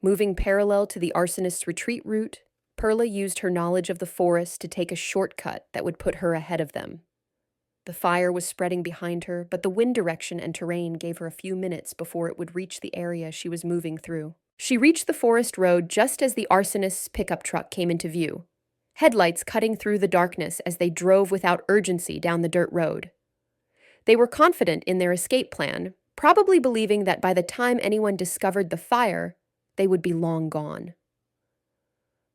Moving parallel to the arsonist's retreat route, Perla used her knowledge of the forest to take a shortcut that would put her ahead of them. The fire was spreading behind her, but the wind direction and terrain gave her a few minutes before it would reach the area she was moving through. She reached the forest road just as the arsonist's pickup truck came into view, headlights cutting through the darkness as they drove without urgency down the dirt road. They were confident in their escape plan, probably believing that by the time anyone discovered the fire, they would be long gone.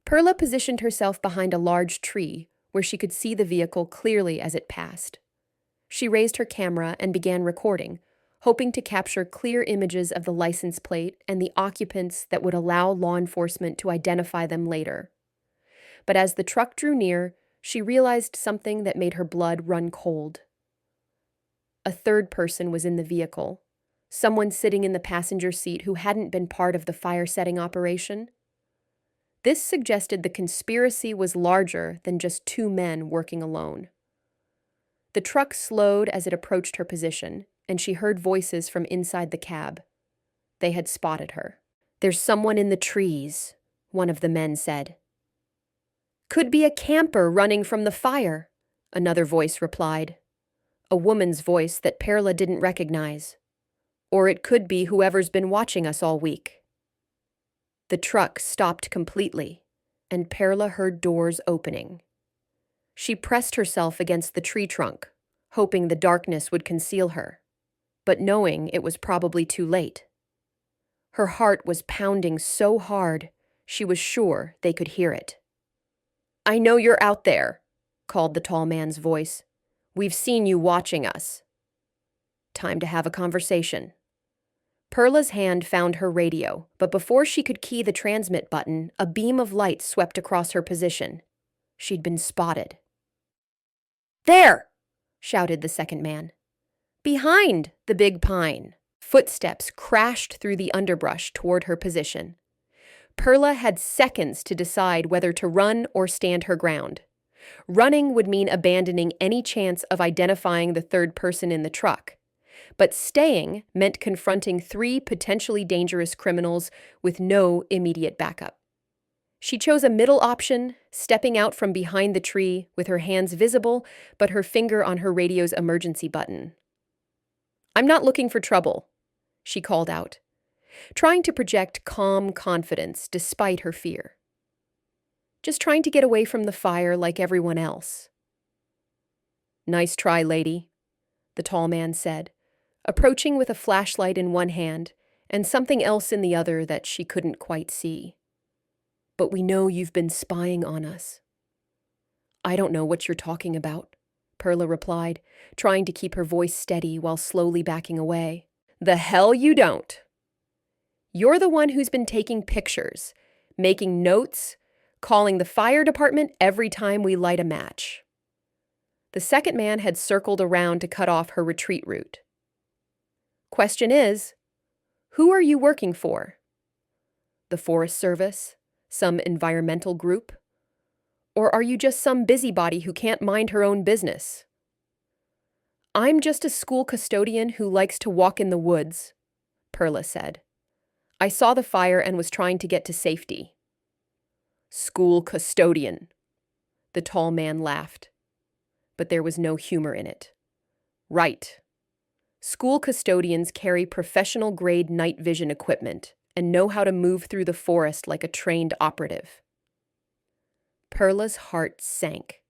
Perla positioned herself behind a large tree where she could see the vehicle clearly as it passed. She raised her camera and began recording, hoping to capture clear images of the license plate and the occupants that would allow law enforcement to identify them later. But as the truck drew near, she realized something that made her blood run cold. A third person was in the vehicle, someone sitting in the passenger seat who hadn't been part of the fire-setting operation. This suggested the conspiracy was larger than just two men working alone. The truck slowed as it approached her position, and she heard voices from inside the cab. They had spotted her. "There's someone in the trees," one of the men said. "Could be a camper running from the fire," another voice replied. A woman's voice that Perla didn't recognize. "Or it could be whoever's been watching us all week." The truck stopped completely, and Perla heard doors opening. She pressed herself against the tree trunk, hoping the darkness would conceal her, but knowing it was probably too late. Her heart was pounding so hard, she was sure they could hear it. "I know you're out there," called the tall man's voice. "We've seen you watching us." Time to have a conversation. Perla's hand found her radio, but before she could key the transmit button, a beam of light swept across her position. She'd been spotted. "There!" shouted the second man. "Behind the big pine." Footsteps crashed through the underbrush toward her position. Perla had seconds to decide whether to run or stand her ground. Running would mean abandoning any chance of identifying the third person in the truck. But staying meant confronting three potentially dangerous criminals with no immediate backup. She chose a middle option, stepping out from behind the tree with her hands visible but her finger on her radio's emergency button. "I'm not looking for trouble," she called out, trying to project calm confidence despite her fear. "Just trying to get away from the fire like everyone else." "Nice try, lady," the tall man said, approaching with a flashlight in one hand and something else in the other that she couldn't quite see. "But we know you've been spying on us." "I don't know what you're talking about," Perla replied, trying to keep her voice steady while slowly backing away. The hell you don't. You're the one who's been taking pictures, making notes, calling the fire department every time we light a match. The second man had circled around to cut off her retreat route. Question is, who are you working for? The Forest Service? Some environmental group? Or are you just some busybody who can't mind her own business? I'm just a school custodian who likes to walk in the woods, Perla said. I saw the fire and was trying to get to safety. School custodian. The tall man laughed, but there was no humor in it. Right. School custodians carry professional-grade night vision equipment and know how to move through the forest like a trained operative. Perla's heart sank.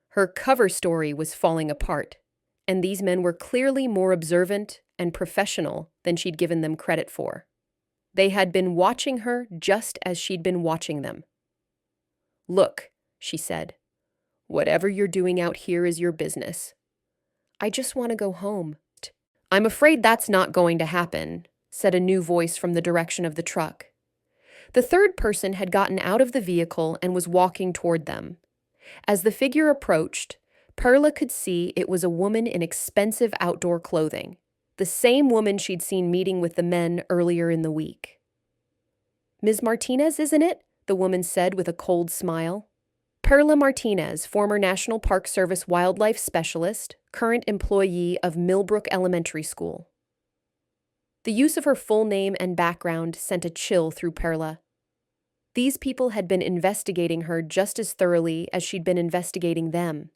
Her cover story was falling apart, and these men were clearly more observant and professional than she'd given them credit for. They had been watching her just as she'd been watching them. Look, she said, whatever you're doing out here is your business. I just want to go home. I'm afraid that's not going to happen, said a new voice from the direction of the truck. The third person had gotten out of the vehicle and was walking toward them. As the figure approached, Perla could see it was a woman in expensive outdoor clothing, the same woman she'd seen meeting with the men earlier in the week. Ms. Martinez, isn't it? The woman said with a cold smile. Perla Martinez, former National Park Service wildlife specialist, current employee of Millbrook Elementary School. The use of her full name and background sent a chill through Perla. These people had been investigating her just as thoroughly as she'd been investigating them.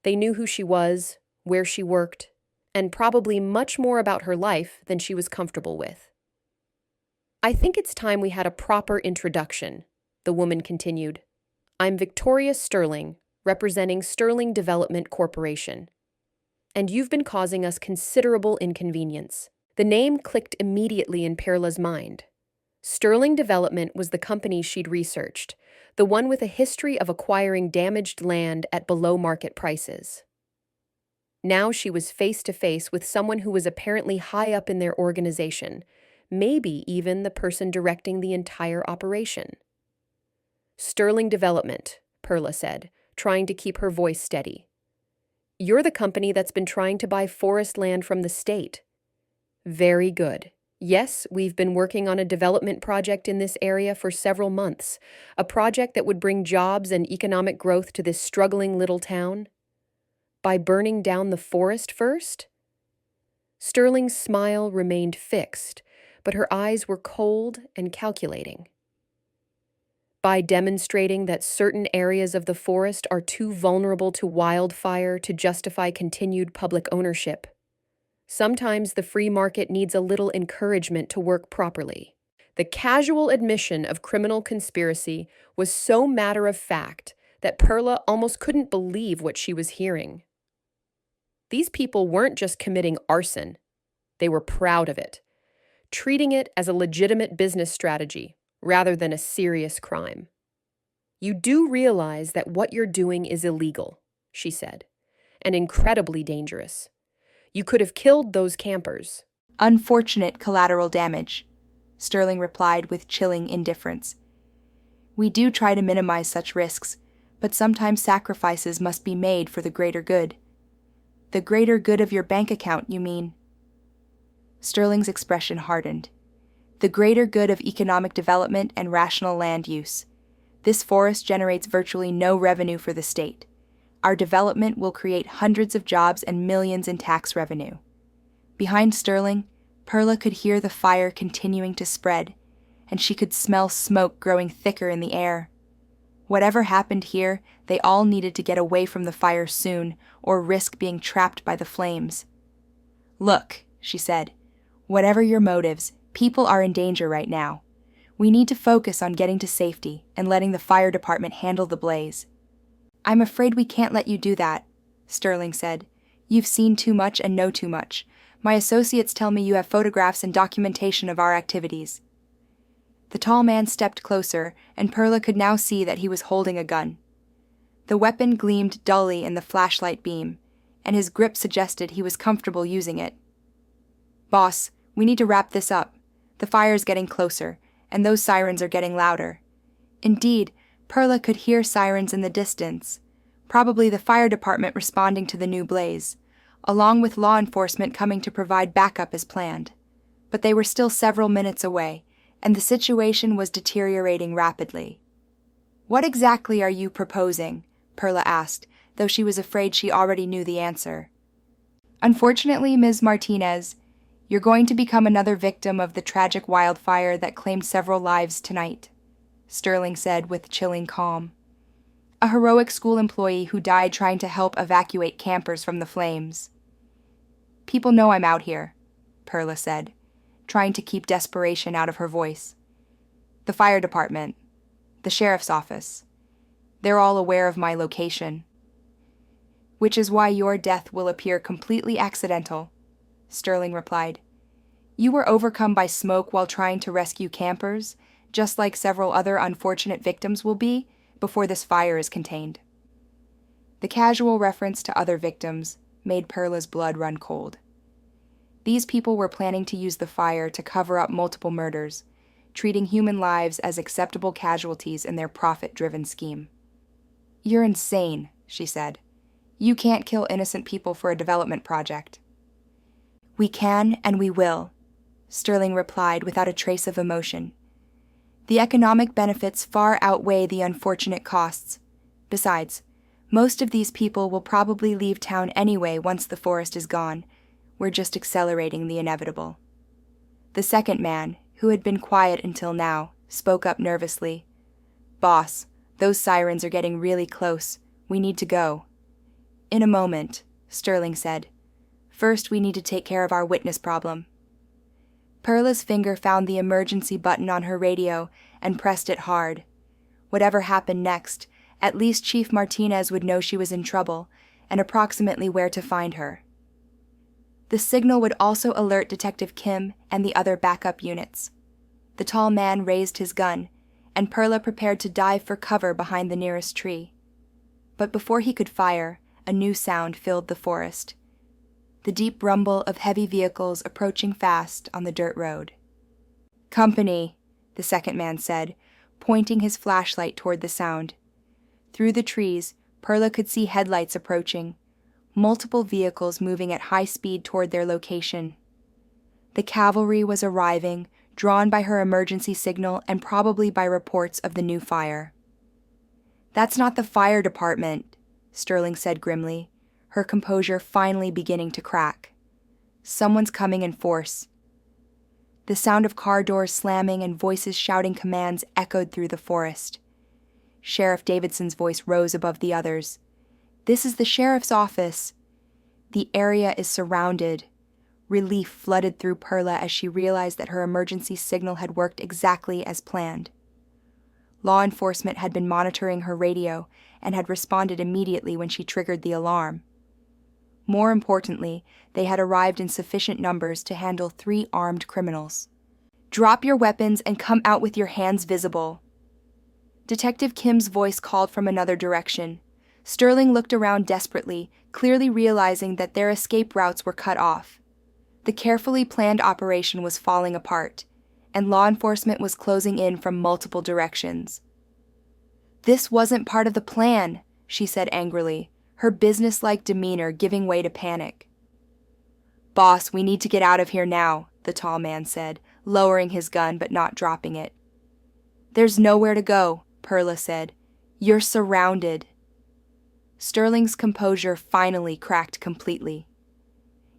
They knew who she was, where she worked, and probably much more about her life than she was comfortable with. I think it's time we had a proper introduction, the woman continued. I'm Victoria Sterling, representing Sterling Development Corporation. And you've been causing us considerable inconvenience. The name clicked immediately in Perla's mind. Sterling Development was the company she'd researched, the one with a history of acquiring damaged land at below-market prices. Now she was face-to-face with someone who was apparently high up in their organization, maybe even the person directing the entire operation. Sterling Development, Perla said, trying to keep her voice steady. You're the company that's been trying to buy forest land from the state. Very good. Yes, we've been working on a development project in this area for several months, a project that would bring jobs and economic growth to this struggling little town. By burning down the forest first? Sterling's smile remained fixed, but her eyes were cold and calculating. By demonstrating that certain areas of the forest are too vulnerable to wildfire to justify continued public ownership. Sometimes the free market needs a little encouragement to work properly. The casual admission of criminal conspiracy was so matter-of-fact that Perla almost couldn't believe what she was hearing. These people weren't just committing arson. They were proud of it, treating it as a legitimate business strategy rather than a serious crime. You do realize that what you're doing is illegal, she said, and incredibly dangerous. You could have killed those campers. Unfortunate collateral damage, Sterling replied with chilling indifference. We do try to minimize such risks, but sometimes sacrifices must be made for the greater good. The greater good of your bank account, you mean? Sterling's expression hardened. The greater good of economic development and rational land use. This forest generates virtually no revenue for the state. Our development will create hundreds of jobs and millions in tax revenue. Behind Sterling, Perla could hear the fire continuing to spread, and she could smell smoke growing thicker in the air. Whatever happened here, they all needed to get away from the fire soon, or risk being trapped by the flames. Look, she said, whatever your motives, people are in danger right now. We need to focus on getting to safety and letting the fire department handle the blaze. I'm afraid we can't let you do that, Sterling said. You've seen too much and know too much. My associates tell me you have photographs and documentation of our activities. The tall man stepped closer, and Perla could now see that he was holding a gun. The weapon gleamed dully in the flashlight beam, and his grip suggested he was comfortable using it. "Boss, we need to wrap this up. The fire's getting closer, and those sirens are getting louder." Indeed, Perla could hear sirens in the distance, probably the fire department responding to the new blaze, along with law enforcement coming to provide backup as planned. But they were still several minutes away, and the situation was deteriorating rapidly. "What exactly are you proposing?" Perla asked, though she was afraid she already knew the answer. "Unfortunately, Ms. Martinez, you're going to become another victim of the tragic wildfire that claimed several lives tonight," Sterling said with chilling calm. "A heroic school employee who died trying to help evacuate campers from the flames." "People know I'm out here," Perla said, trying to keep desperation out of her voice. "The fire department, the sheriff's office, they're all aware of my location." "Which is why your death will appear completely accidental," Sterling replied. "You were overcome by smoke while trying to rescue campers, just like several other unfortunate victims will be before this fire is contained." The casual reference to other victims made Perla's blood run cold. These people were planning to use the fire to cover up multiple murders, treating human lives as acceptable casualties in their profit-driven scheme. "You're insane," she said. "You can't kill innocent people for a development project." "We can and we will," Sterling replied without a trace of emotion. "The economic benefits far outweigh the unfortunate costs. Besides, most of these people will probably leave town anyway once the forest is gone. We're just accelerating the inevitable." The second man, who had been quiet until now, spoke up nervously. "Boss, those sirens are getting really close. We need to go." "In a moment," Sterling said. "First, we need to take care of our witness problem." Perla's finger found the emergency button on her radio and pressed it hard. Whatever happened next, at least Chief Martinez would know she was in trouble and approximately where to find her. The signal would also alert Detective Kim and the other backup units. The tall man raised his gun, and Perla prepared to dive for cover behind the nearest tree. But before he could fire, a new sound filled the forest. The deep rumble of heavy vehicles approaching fast on the dirt road. "Company," the second man said, pointing his flashlight toward the sound. Through the trees, Perla could see headlights approaching, multiple vehicles moving at high speed toward their location. The cavalry was arriving, drawn by her emergency signal and probably by reports of the new fire. "That's not the fire department," Sterling said grimly, her composure finally beginning to crack. "Someone's coming in force." The sound of car doors slamming and voices shouting commands echoed through the forest. Sheriff Davidson's voice rose above the others. "This is the sheriff's office." The area is surrounded. Relief flooded through Perla as she realized that her emergency signal had worked exactly as planned. Law enforcement had been monitoring her radio and had responded immediately when she triggered the alarm. More importantly, they had arrived in sufficient numbers to handle 3 armed criminals. "Drop your weapons and come out with your hands visible." Detective Kim's voice called from another direction. Sterling looked around desperately, clearly realizing that their escape routes were cut off. The carefully planned operation was falling apart, and law enforcement was closing in from multiple directions. "This wasn't part of the plan," she said angrily, her businesslike demeanor giving way to panic. "Boss, we need to get out of here now," the tall man said, lowering his gun but not dropping it. "There's nowhere to go," Perla said. "You're surrounded." Sterling's composure finally cracked completely.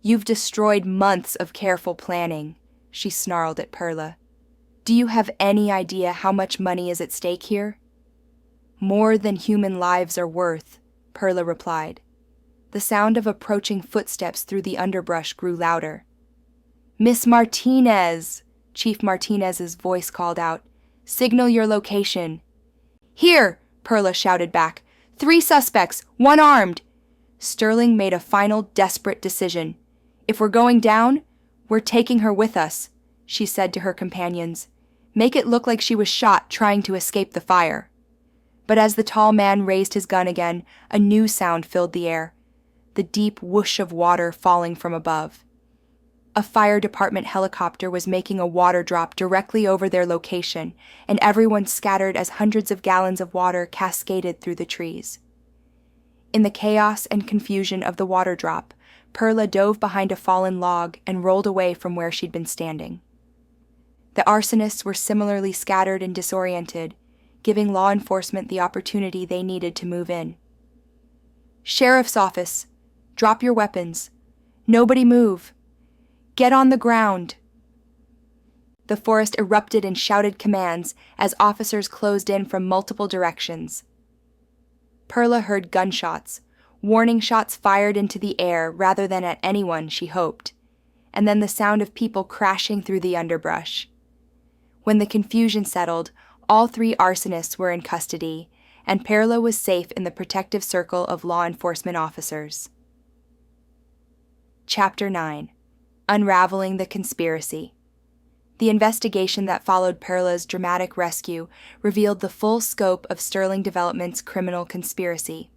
"You've destroyed months of careful planning," she snarled at Perla. "Do you have any idea how much money is at stake here?" "More than human lives are worth," Perla replied. The sound of approaching footsteps through the underbrush grew louder. "Miss Martinez!" Chief Martinez's voice called out. "Signal your location." "Here!" Perla shouted back. 3 suspects, 1 armed." Sterling made a final desperate decision. "If we're going down, we're taking her with us," she said to her companions. "Make it look like she was shot trying to escape the fire." But as the tall man raised his gun again, a new sound filled the air. the deep whoosh of water falling from above. A fire department helicopter was making a water drop directly over their location, and everyone scattered as hundreds of gallons of water cascaded through the trees. In the chaos and confusion of the water drop, Perla dove behind a fallen log and rolled away from where she'd been standing. The arsonists were similarly scattered and disoriented, giving law enforcement the opportunity they needed to move in. "Sheriff's office! Drop your weapons! Nobody move! Get on the ground!" The forest erupted in shouted commands as officers closed in from multiple directions. Perla heard gunshots, warning shots fired into the air rather than at anyone, she hoped, and then the sound of people crashing through the underbrush. When the confusion settled, all 3 arsonists were in custody, and Perla was safe in the protective circle of law enforcement officers. Chapter 9. Unraveling the Conspiracy. The investigation that followed Perla's dramatic rescue revealed the full scope of Sterling Development's criminal conspiracy.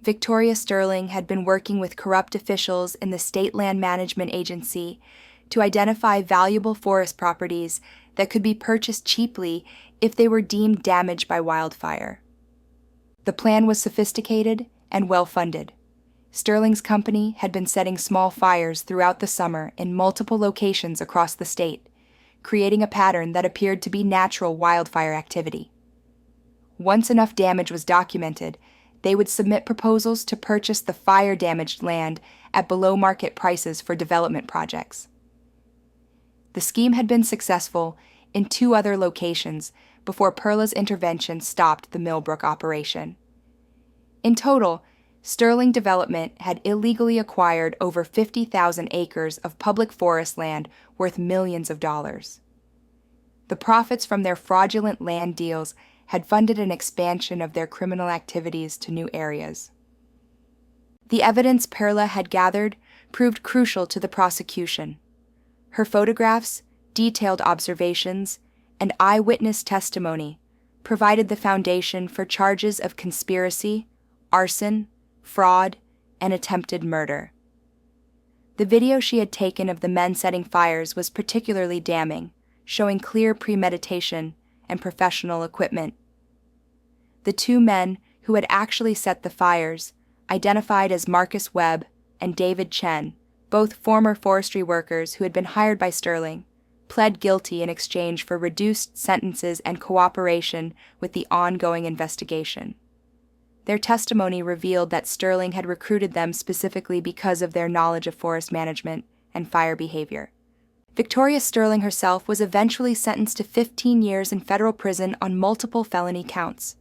Victoria Sterling had been working with corrupt officials in the State Land Management Agency to identify valuable forest properties that could be purchased cheaply if they were deemed damaged by wildfire. The plan was sophisticated and well-funded. Sterling's company had been setting small fires throughout the summer in multiple locations across the state, creating a pattern that appeared to be natural wildfire activity. Once enough damage was documented, they would submit proposals to purchase the fire-damaged land at below-market prices for development projects. The scheme had been successful in 2 other locations before Perla's intervention stopped the Millbrook operation. In total, Sterling Development had illegally acquired over 50,000 acres of public forest land worth millions of dollars. The profits from their fraudulent land deals had funded an expansion of their criminal activities to new areas. The evidence Perla had gathered proved crucial to the prosecution. Her photographs, detailed observations, and eyewitness testimony provided the foundation for charges of conspiracy, arson, fraud, and attempted murder. The video she had taken of the men setting fires was particularly damning, showing clear premeditation and professional equipment. The 2 men who had actually set the fires, identified as Marcus Webb and David Chen, both former forestry workers who had been hired by Sterling, pled guilty in exchange for reduced sentences and cooperation with the ongoing investigation. Their testimony revealed that Sterling had recruited them specifically because of their knowledge of forest management and fire behavior. Victoria Sterling herself was eventually sentenced to 15 years in federal prison on multiple felony counts.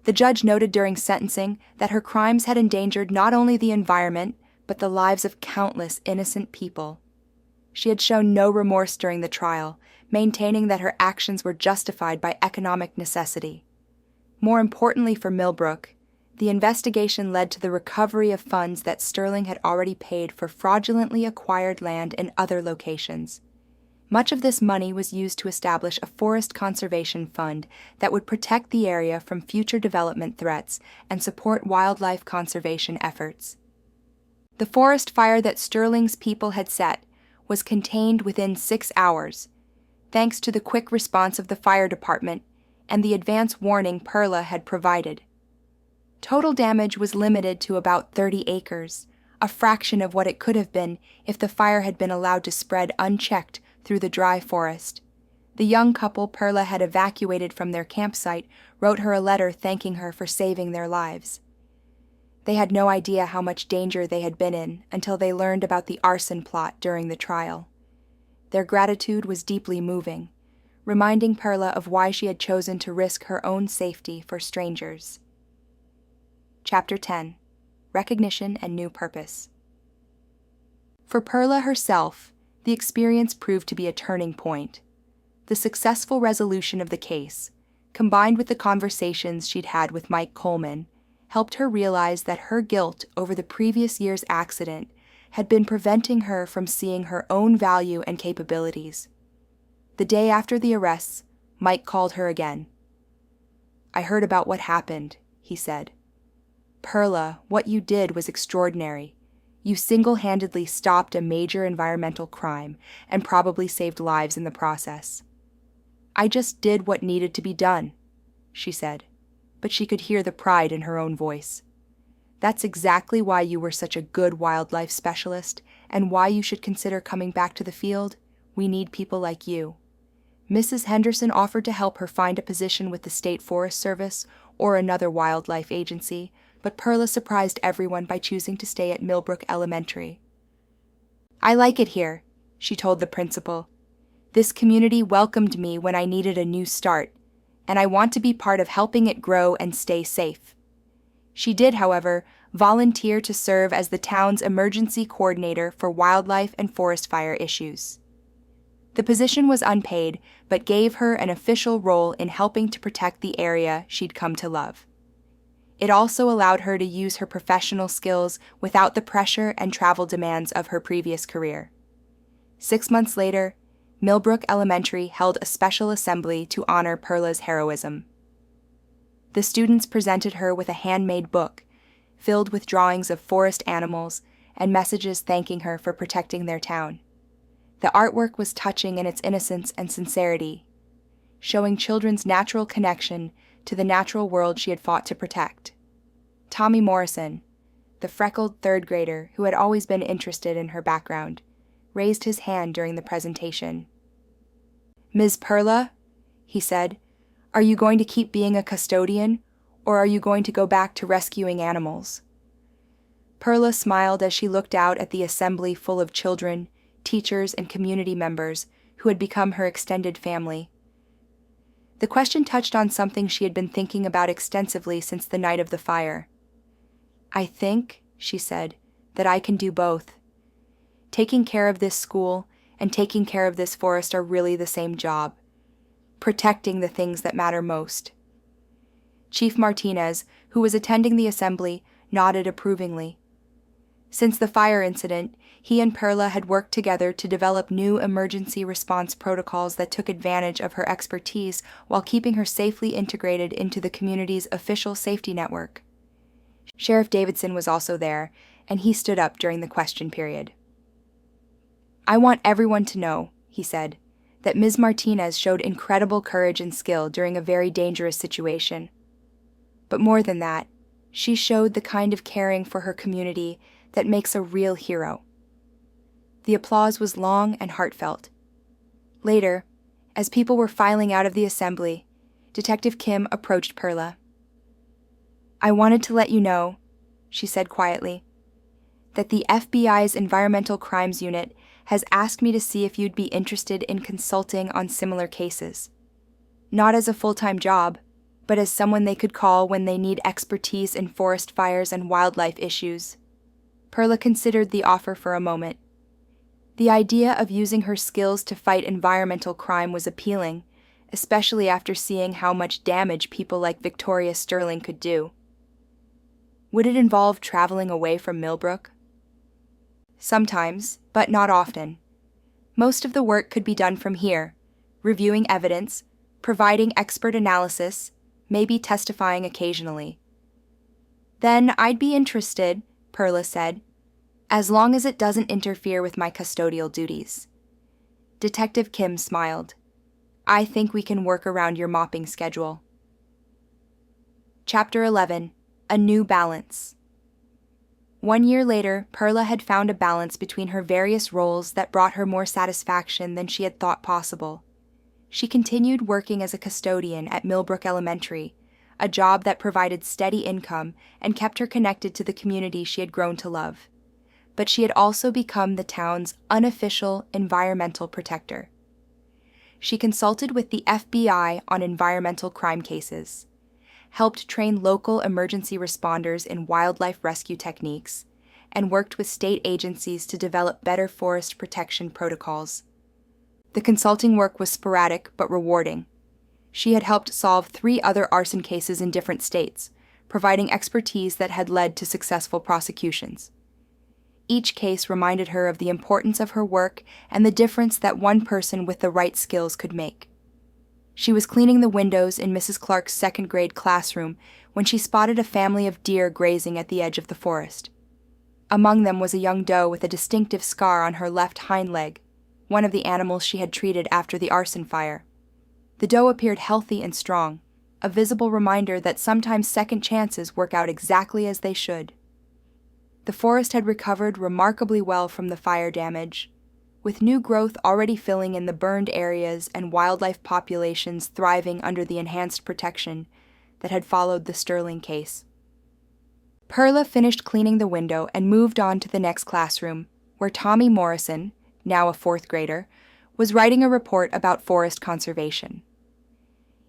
The judge noted during sentencing that her crimes had endangered not only the environment, but the lives of countless innocent people. She had shown no remorse during the trial, maintaining that her actions were justified by economic necessity. More importantly for Millbrook, the investigation led to the recovery of funds that Sterling had already paid for fraudulently acquired land in other locations. Much of this money was used to establish a forest conservation fund that would protect the area from future development threats and support wildlife conservation efforts. The forest fire that Sterling's people had set was contained within 6 hours, thanks to the quick response of the fire department and the advance warning Perla had provided. Total damage was limited to about 30 acres, a fraction of what it could have been if the fire had been allowed to spread unchecked through the dry forest. The young couple Perla had evacuated from their campsite wrote her a letter thanking her for saving their lives. They had no idea how much danger they had been in until they learned about the arson plot during the trial. Their gratitude was deeply moving, reminding Perla of why she had chosen to risk her own safety for strangers. Chapter 10. Recognition and New Purpose. For Perla herself, the experience proved to be a turning point. The successful resolution of the case, combined with the conversations she'd had with Mike Coleman, helped her realize that her guilt over the previous year's accident had been preventing her from seeing her own value and capabilities. The day after the arrests, Mike called her again. "I heard about what happened," he said. Perla, what you did was extraordinary. You single-handedly stopped a major environmental crime and probably saved lives in the process. I just did what needed to be done, she said, but she could hear the pride in her own voice. That's exactly why you were such a good wildlife specialist and why you should consider coming back to the field. We need people like you. Mrs. Henderson offered to help her find a position with the State Forest Service or another wildlife agency, but Perla surprised everyone by choosing to stay at Millbrook Elementary. I like it here, she told the principal. This community welcomed me when I needed a new start, and I want to be part of helping it grow and stay safe. She did, however, volunteer to serve as the town's emergency coordinator for wildlife and forest fire issues. The position was unpaid, but gave her an official role in helping to protect the area she'd come to love. It also allowed her to use her professional skills without the pressure and travel demands of her previous career. 6 months later, Millbrook Elementary held a special assembly to honor Perla's heroism. The students presented her with a handmade book, filled with drawings of forest animals and messages thanking her for protecting their town. The artwork was touching in its innocence and sincerity, showing children's natural connection to the natural world she had fought to protect. Tommy Morrison, the freckled third grader who had always been interested in her background, raised his hand during the presentation. Ms. Perla, he said, are you going to keep being a custodian, or are you going to go back to rescuing animals? Perla smiled as she looked out at the assembly full of children, teachers, and community members who had become her extended family. The question touched on something she had been thinking about extensively since the night of the fire. I think, she said, that I can do both. Taking care of this school and taking care of this forest are really the same job. Protecting the things that matter most. Chief Martinez, who was attending the assembly, nodded approvingly. Since the fire incident, he and Perla had worked together to develop new emergency response protocols that took advantage of her expertise while keeping her safely integrated into the community's official safety network. Sheriff Davidson was also there, and he stood up during the question period. I want everyone to know, he said, that Ms. Martinez showed incredible courage and skill during a very dangerous situation. But more than that, she showed the kind of caring for her community that makes a real hero. The applause was long and heartfelt. Later, as people were filing out of the assembly, Detective Kim approached Perla. I wanted to let you know, she said quietly, that the FBI's Environmental Crimes Unit has asked me to see if you'd be interested in consulting on similar cases. Not as a full-time job, but as someone they could call when they need expertise in forest fires and wildlife issues. Perla considered the offer for a moment. The idea of using her skills to fight environmental crime was appealing, especially after seeing how much damage people like Victoria Sterling could do. Would it involve traveling away from Millbrook? Sometimes, but not often. Most of the work could be done from here, reviewing evidence, providing expert analysis, maybe testifying occasionally. Then I'd be interested, Perla said, as long as it doesn't interfere with my custodial duties. Detective Kim smiled. I think we can work around your mopping schedule. Chapter 11. A New Balance. 1 year later, Perla had found a balance between her various roles that brought her more satisfaction than she had thought possible. She continued working as a custodian at Millbrook Elementary, a job that provided steady income and kept her connected to the community she had grown to love. But she had also become the town's unofficial environmental protector. She consulted with the FBI on environmental crime cases, helped train local emergency responders in wildlife rescue techniques, and worked with state agencies to develop better forest protection protocols. The consulting work was sporadic but rewarding. She had helped solve 3 other arson cases in different states, providing expertise that had led to successful prosecutions. Each case reminded her of the importance of her work and the difference that one person with the right skills could make. She was cleaning the windows in Mrs. Clark's second-grade classroom when she spotted a family of deer grazing at the edge of the forest. Among them was a young doe with a distinctive scar on her left hind leg, one of the animals she had treated after the arson fire. The doe appeared healthy and strong, a visible reminder that sometimes second chances work out exactly as they should. The forest had recovered remarkably well from the fire damage, with new growth already filling in the burned areas and wildlife populations thriving under the enhanced protection that had followed the Sterling case. Perla finished cleaning the window and moved on to the next classroom, where Tommy Morrison, now a fourth grader, was writing a report about forest conservation.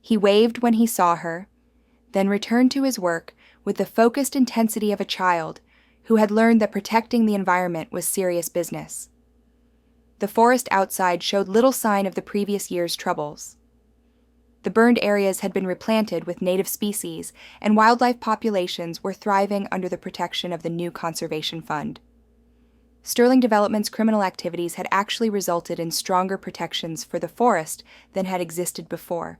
He waved when he saw her, then returned to his work with the focused intensity of a child who had learned that protecting the environment was serious business. The forest outside showed little sign of the previous year's troubles. The burned areas had been replanted with native species, and wildlife populations were thriving under the protection of the new conservation fund. Sterling Development's criminal activities had actually resulted in stronger protections for the forest than had existed before.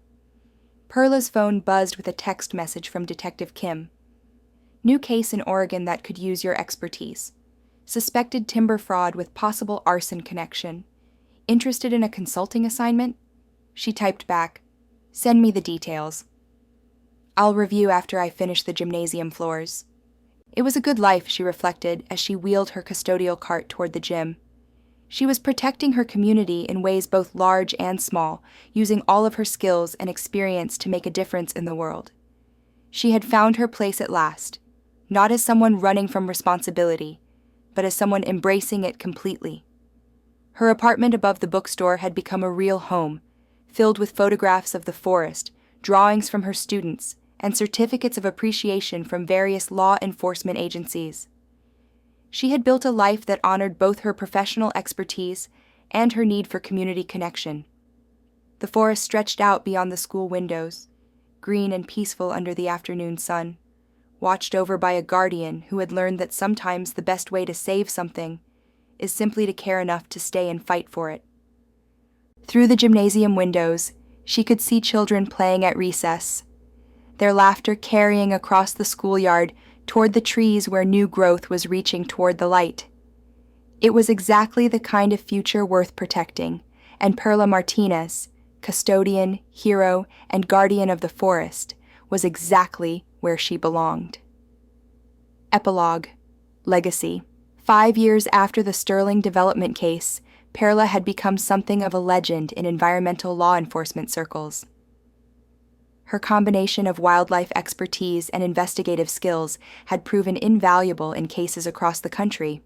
Perla's phone buzzed with a text message from Detective Kim. New case in Oregon that could use your expertise. Suspected timber fraud with possible arson connection. Interested in a consulting assignment? She typed back, "Send me the details. I'll review after I finish the gymnasium floors." It was a good life, she reflected as she wheeled her custodial cart toward the gym. She was protecting her community in ways both large and small, using all of her skills and experience to make a difference in the world. She had found her place at last, not as someone running from responsibility, but as someone embracing it completely. Her apartment above the bookstore had become a real home, filled with photographs of the forest, drawings from her students, and certificates of appreciation from various law enforcement agencies. She had built a life that honored both her professional expertise and her need for community connection. The forest stretched out beyond the school windows, green and peaceful under the afternoon sun, watched over by a guardian who had learned that sometimes the best way to save something is simply to care enough to stay and fight for it. Through the gymnasium windows, she could see children playing at recess, their laughter carrying across the schoolyard toward the trees where new growth was reaching toward the light. It was exactly the kind of future worth protecting, and Perla Martinez, custodian, hero, and guardian of the forest, was exactly where she belonged. Epilogue. Legacy. 5 years after the Sterling Development case, Perla had become something of a legend in environmental law enforcement circles. Her combination of wildlife expertise and investigative skills had proven invaluable in cases across the country.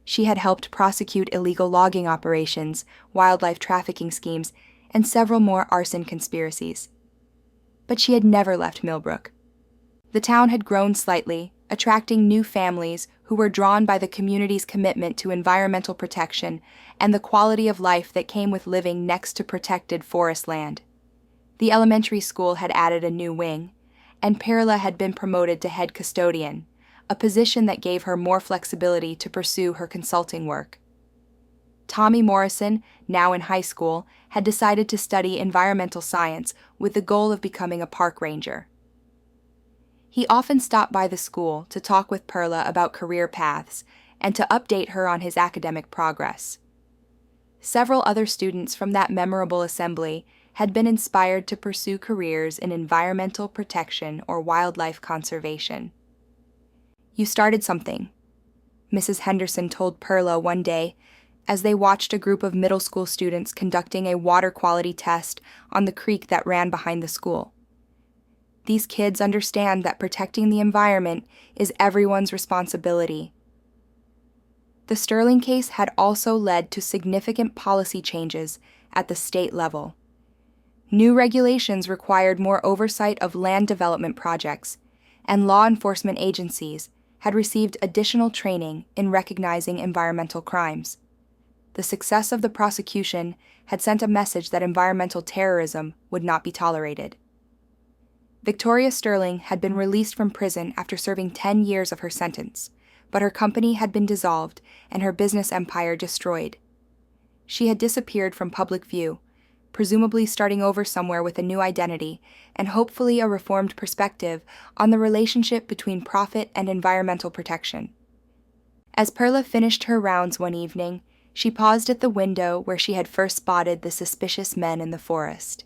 She had helped prosecute illegal logging operations, wildlife trafficking schemes, and several more arson conspiracies. But she had never left Millbrook. The town had grown slightly, attracting new families who were drawn by the community's commitment to environmental protection and the quality of life that came with living next to protected forest land. The elementary school had added a new wing, and Perla had been promoted to head custodian, a position that gave her more flexibility to pursue her consulting work. Tommy Morrison, now in high school, had decided to study environmental science with the goal of becoming a park ranger. He often stopped by the school to talk with Perla about career paths and to update her on his academic progress. Several other students from that memorable assembly had been inspired to pursue careers in environmental protection or wildlife conservation. "You started something," Mrs. Henderson told Perla one day as they watched a group of middle school students conducting a water quality test on the creek that ran behind the school. "These kids understand that protecting the environment is everyone's responsibility." The Sterling case had also led to significant policy changes at the state level. New regulations required more oversight of land development projects, and law enforcement agencies had received additional training in recognizing environmental crimes. The success of the prosecution had sent a message that environmental terrorism would not be tolerated. Victoria Sterling had been released from prison after serving 10 years of her sentence, but her company had been dissolved and her business empire destroyed. She had disappeared from public view, presumably starting over somewhere with a new identity and hopefully a reformed perspective on the relationship between profit and environmental protection. As Perla finished her rounds one evening, she paused at the window where she had first spotted the suspicious men in the forest.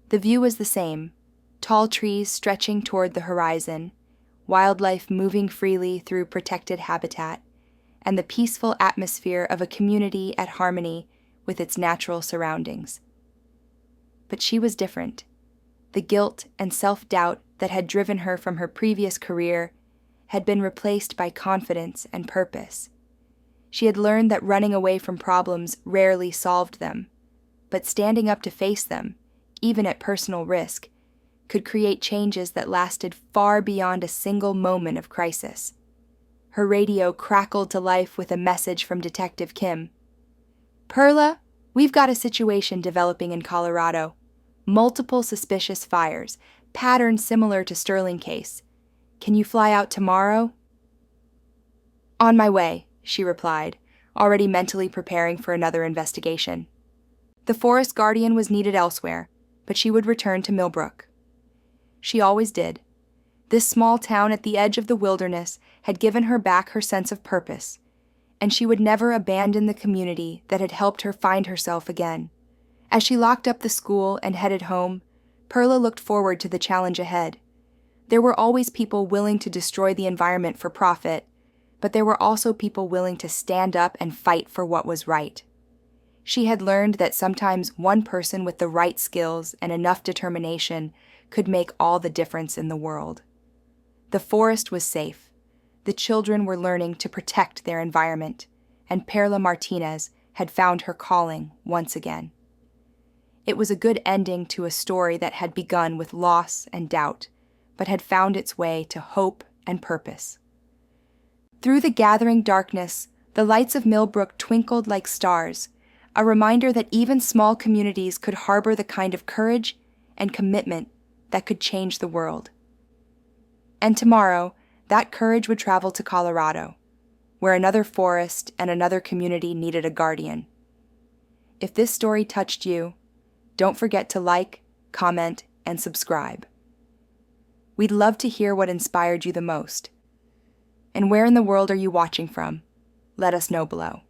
The view was the same: tall trees stretching toward the horizon, wildlife moving freely through protected habitat, and the peaceful atmosphere of a community at harmony with its natural surroundings. But she was different. The guilt and self-doubt that had driven her from her previous career had been replaced by confidence and purpose. She had learned that running away from problems rarely solved them, but standing up to face them, even at personal risk, could create changes that lasted far beyond a single moment of crisis. Her radio crackled to life with a message from Detective Kim. "Perla, we've got a situation developing in Colorado. Multiple suspicious fires, patterns similar to Sterling case. Can you fly out tomorrow?" "On my way," she replied, already mentally preparing for another investigation. The forest guardian was needed elsewhere, but she would return to Millbrook. She always did. This small town at the edge of the wilderness had given her back her sense of purpose, and she would never abandon the community that had helped her find herself again. As she locked up the school and headed home, Perla looked forward to the challenge ahead. There were always people willing to destroy the environment for profit, but there were also people willing to stand up and fight for what was right. She had learned that sometimes one person with the right skills and enough determination could make all the difference in the world. The forest was safe. The children were learning to protect their environment, and Perla Martinez had found her calling once again. It was a good ending to a story that had begun with loss and doubt, but had found its way to hope and purpose. Through the gathering darkness, the lights of Millbrook twinkled like stars, a reminder that even small communities could harbor the kind of courage and commitment that could change the world. And tomorrow, that courage would travel to Colorado, where another forest and another community needed a guardian. If this story touched you, don't forget to like, comment, and subscribe. We'd love to hear what inspired you the most. And where in the world are you watching from? Let us know below.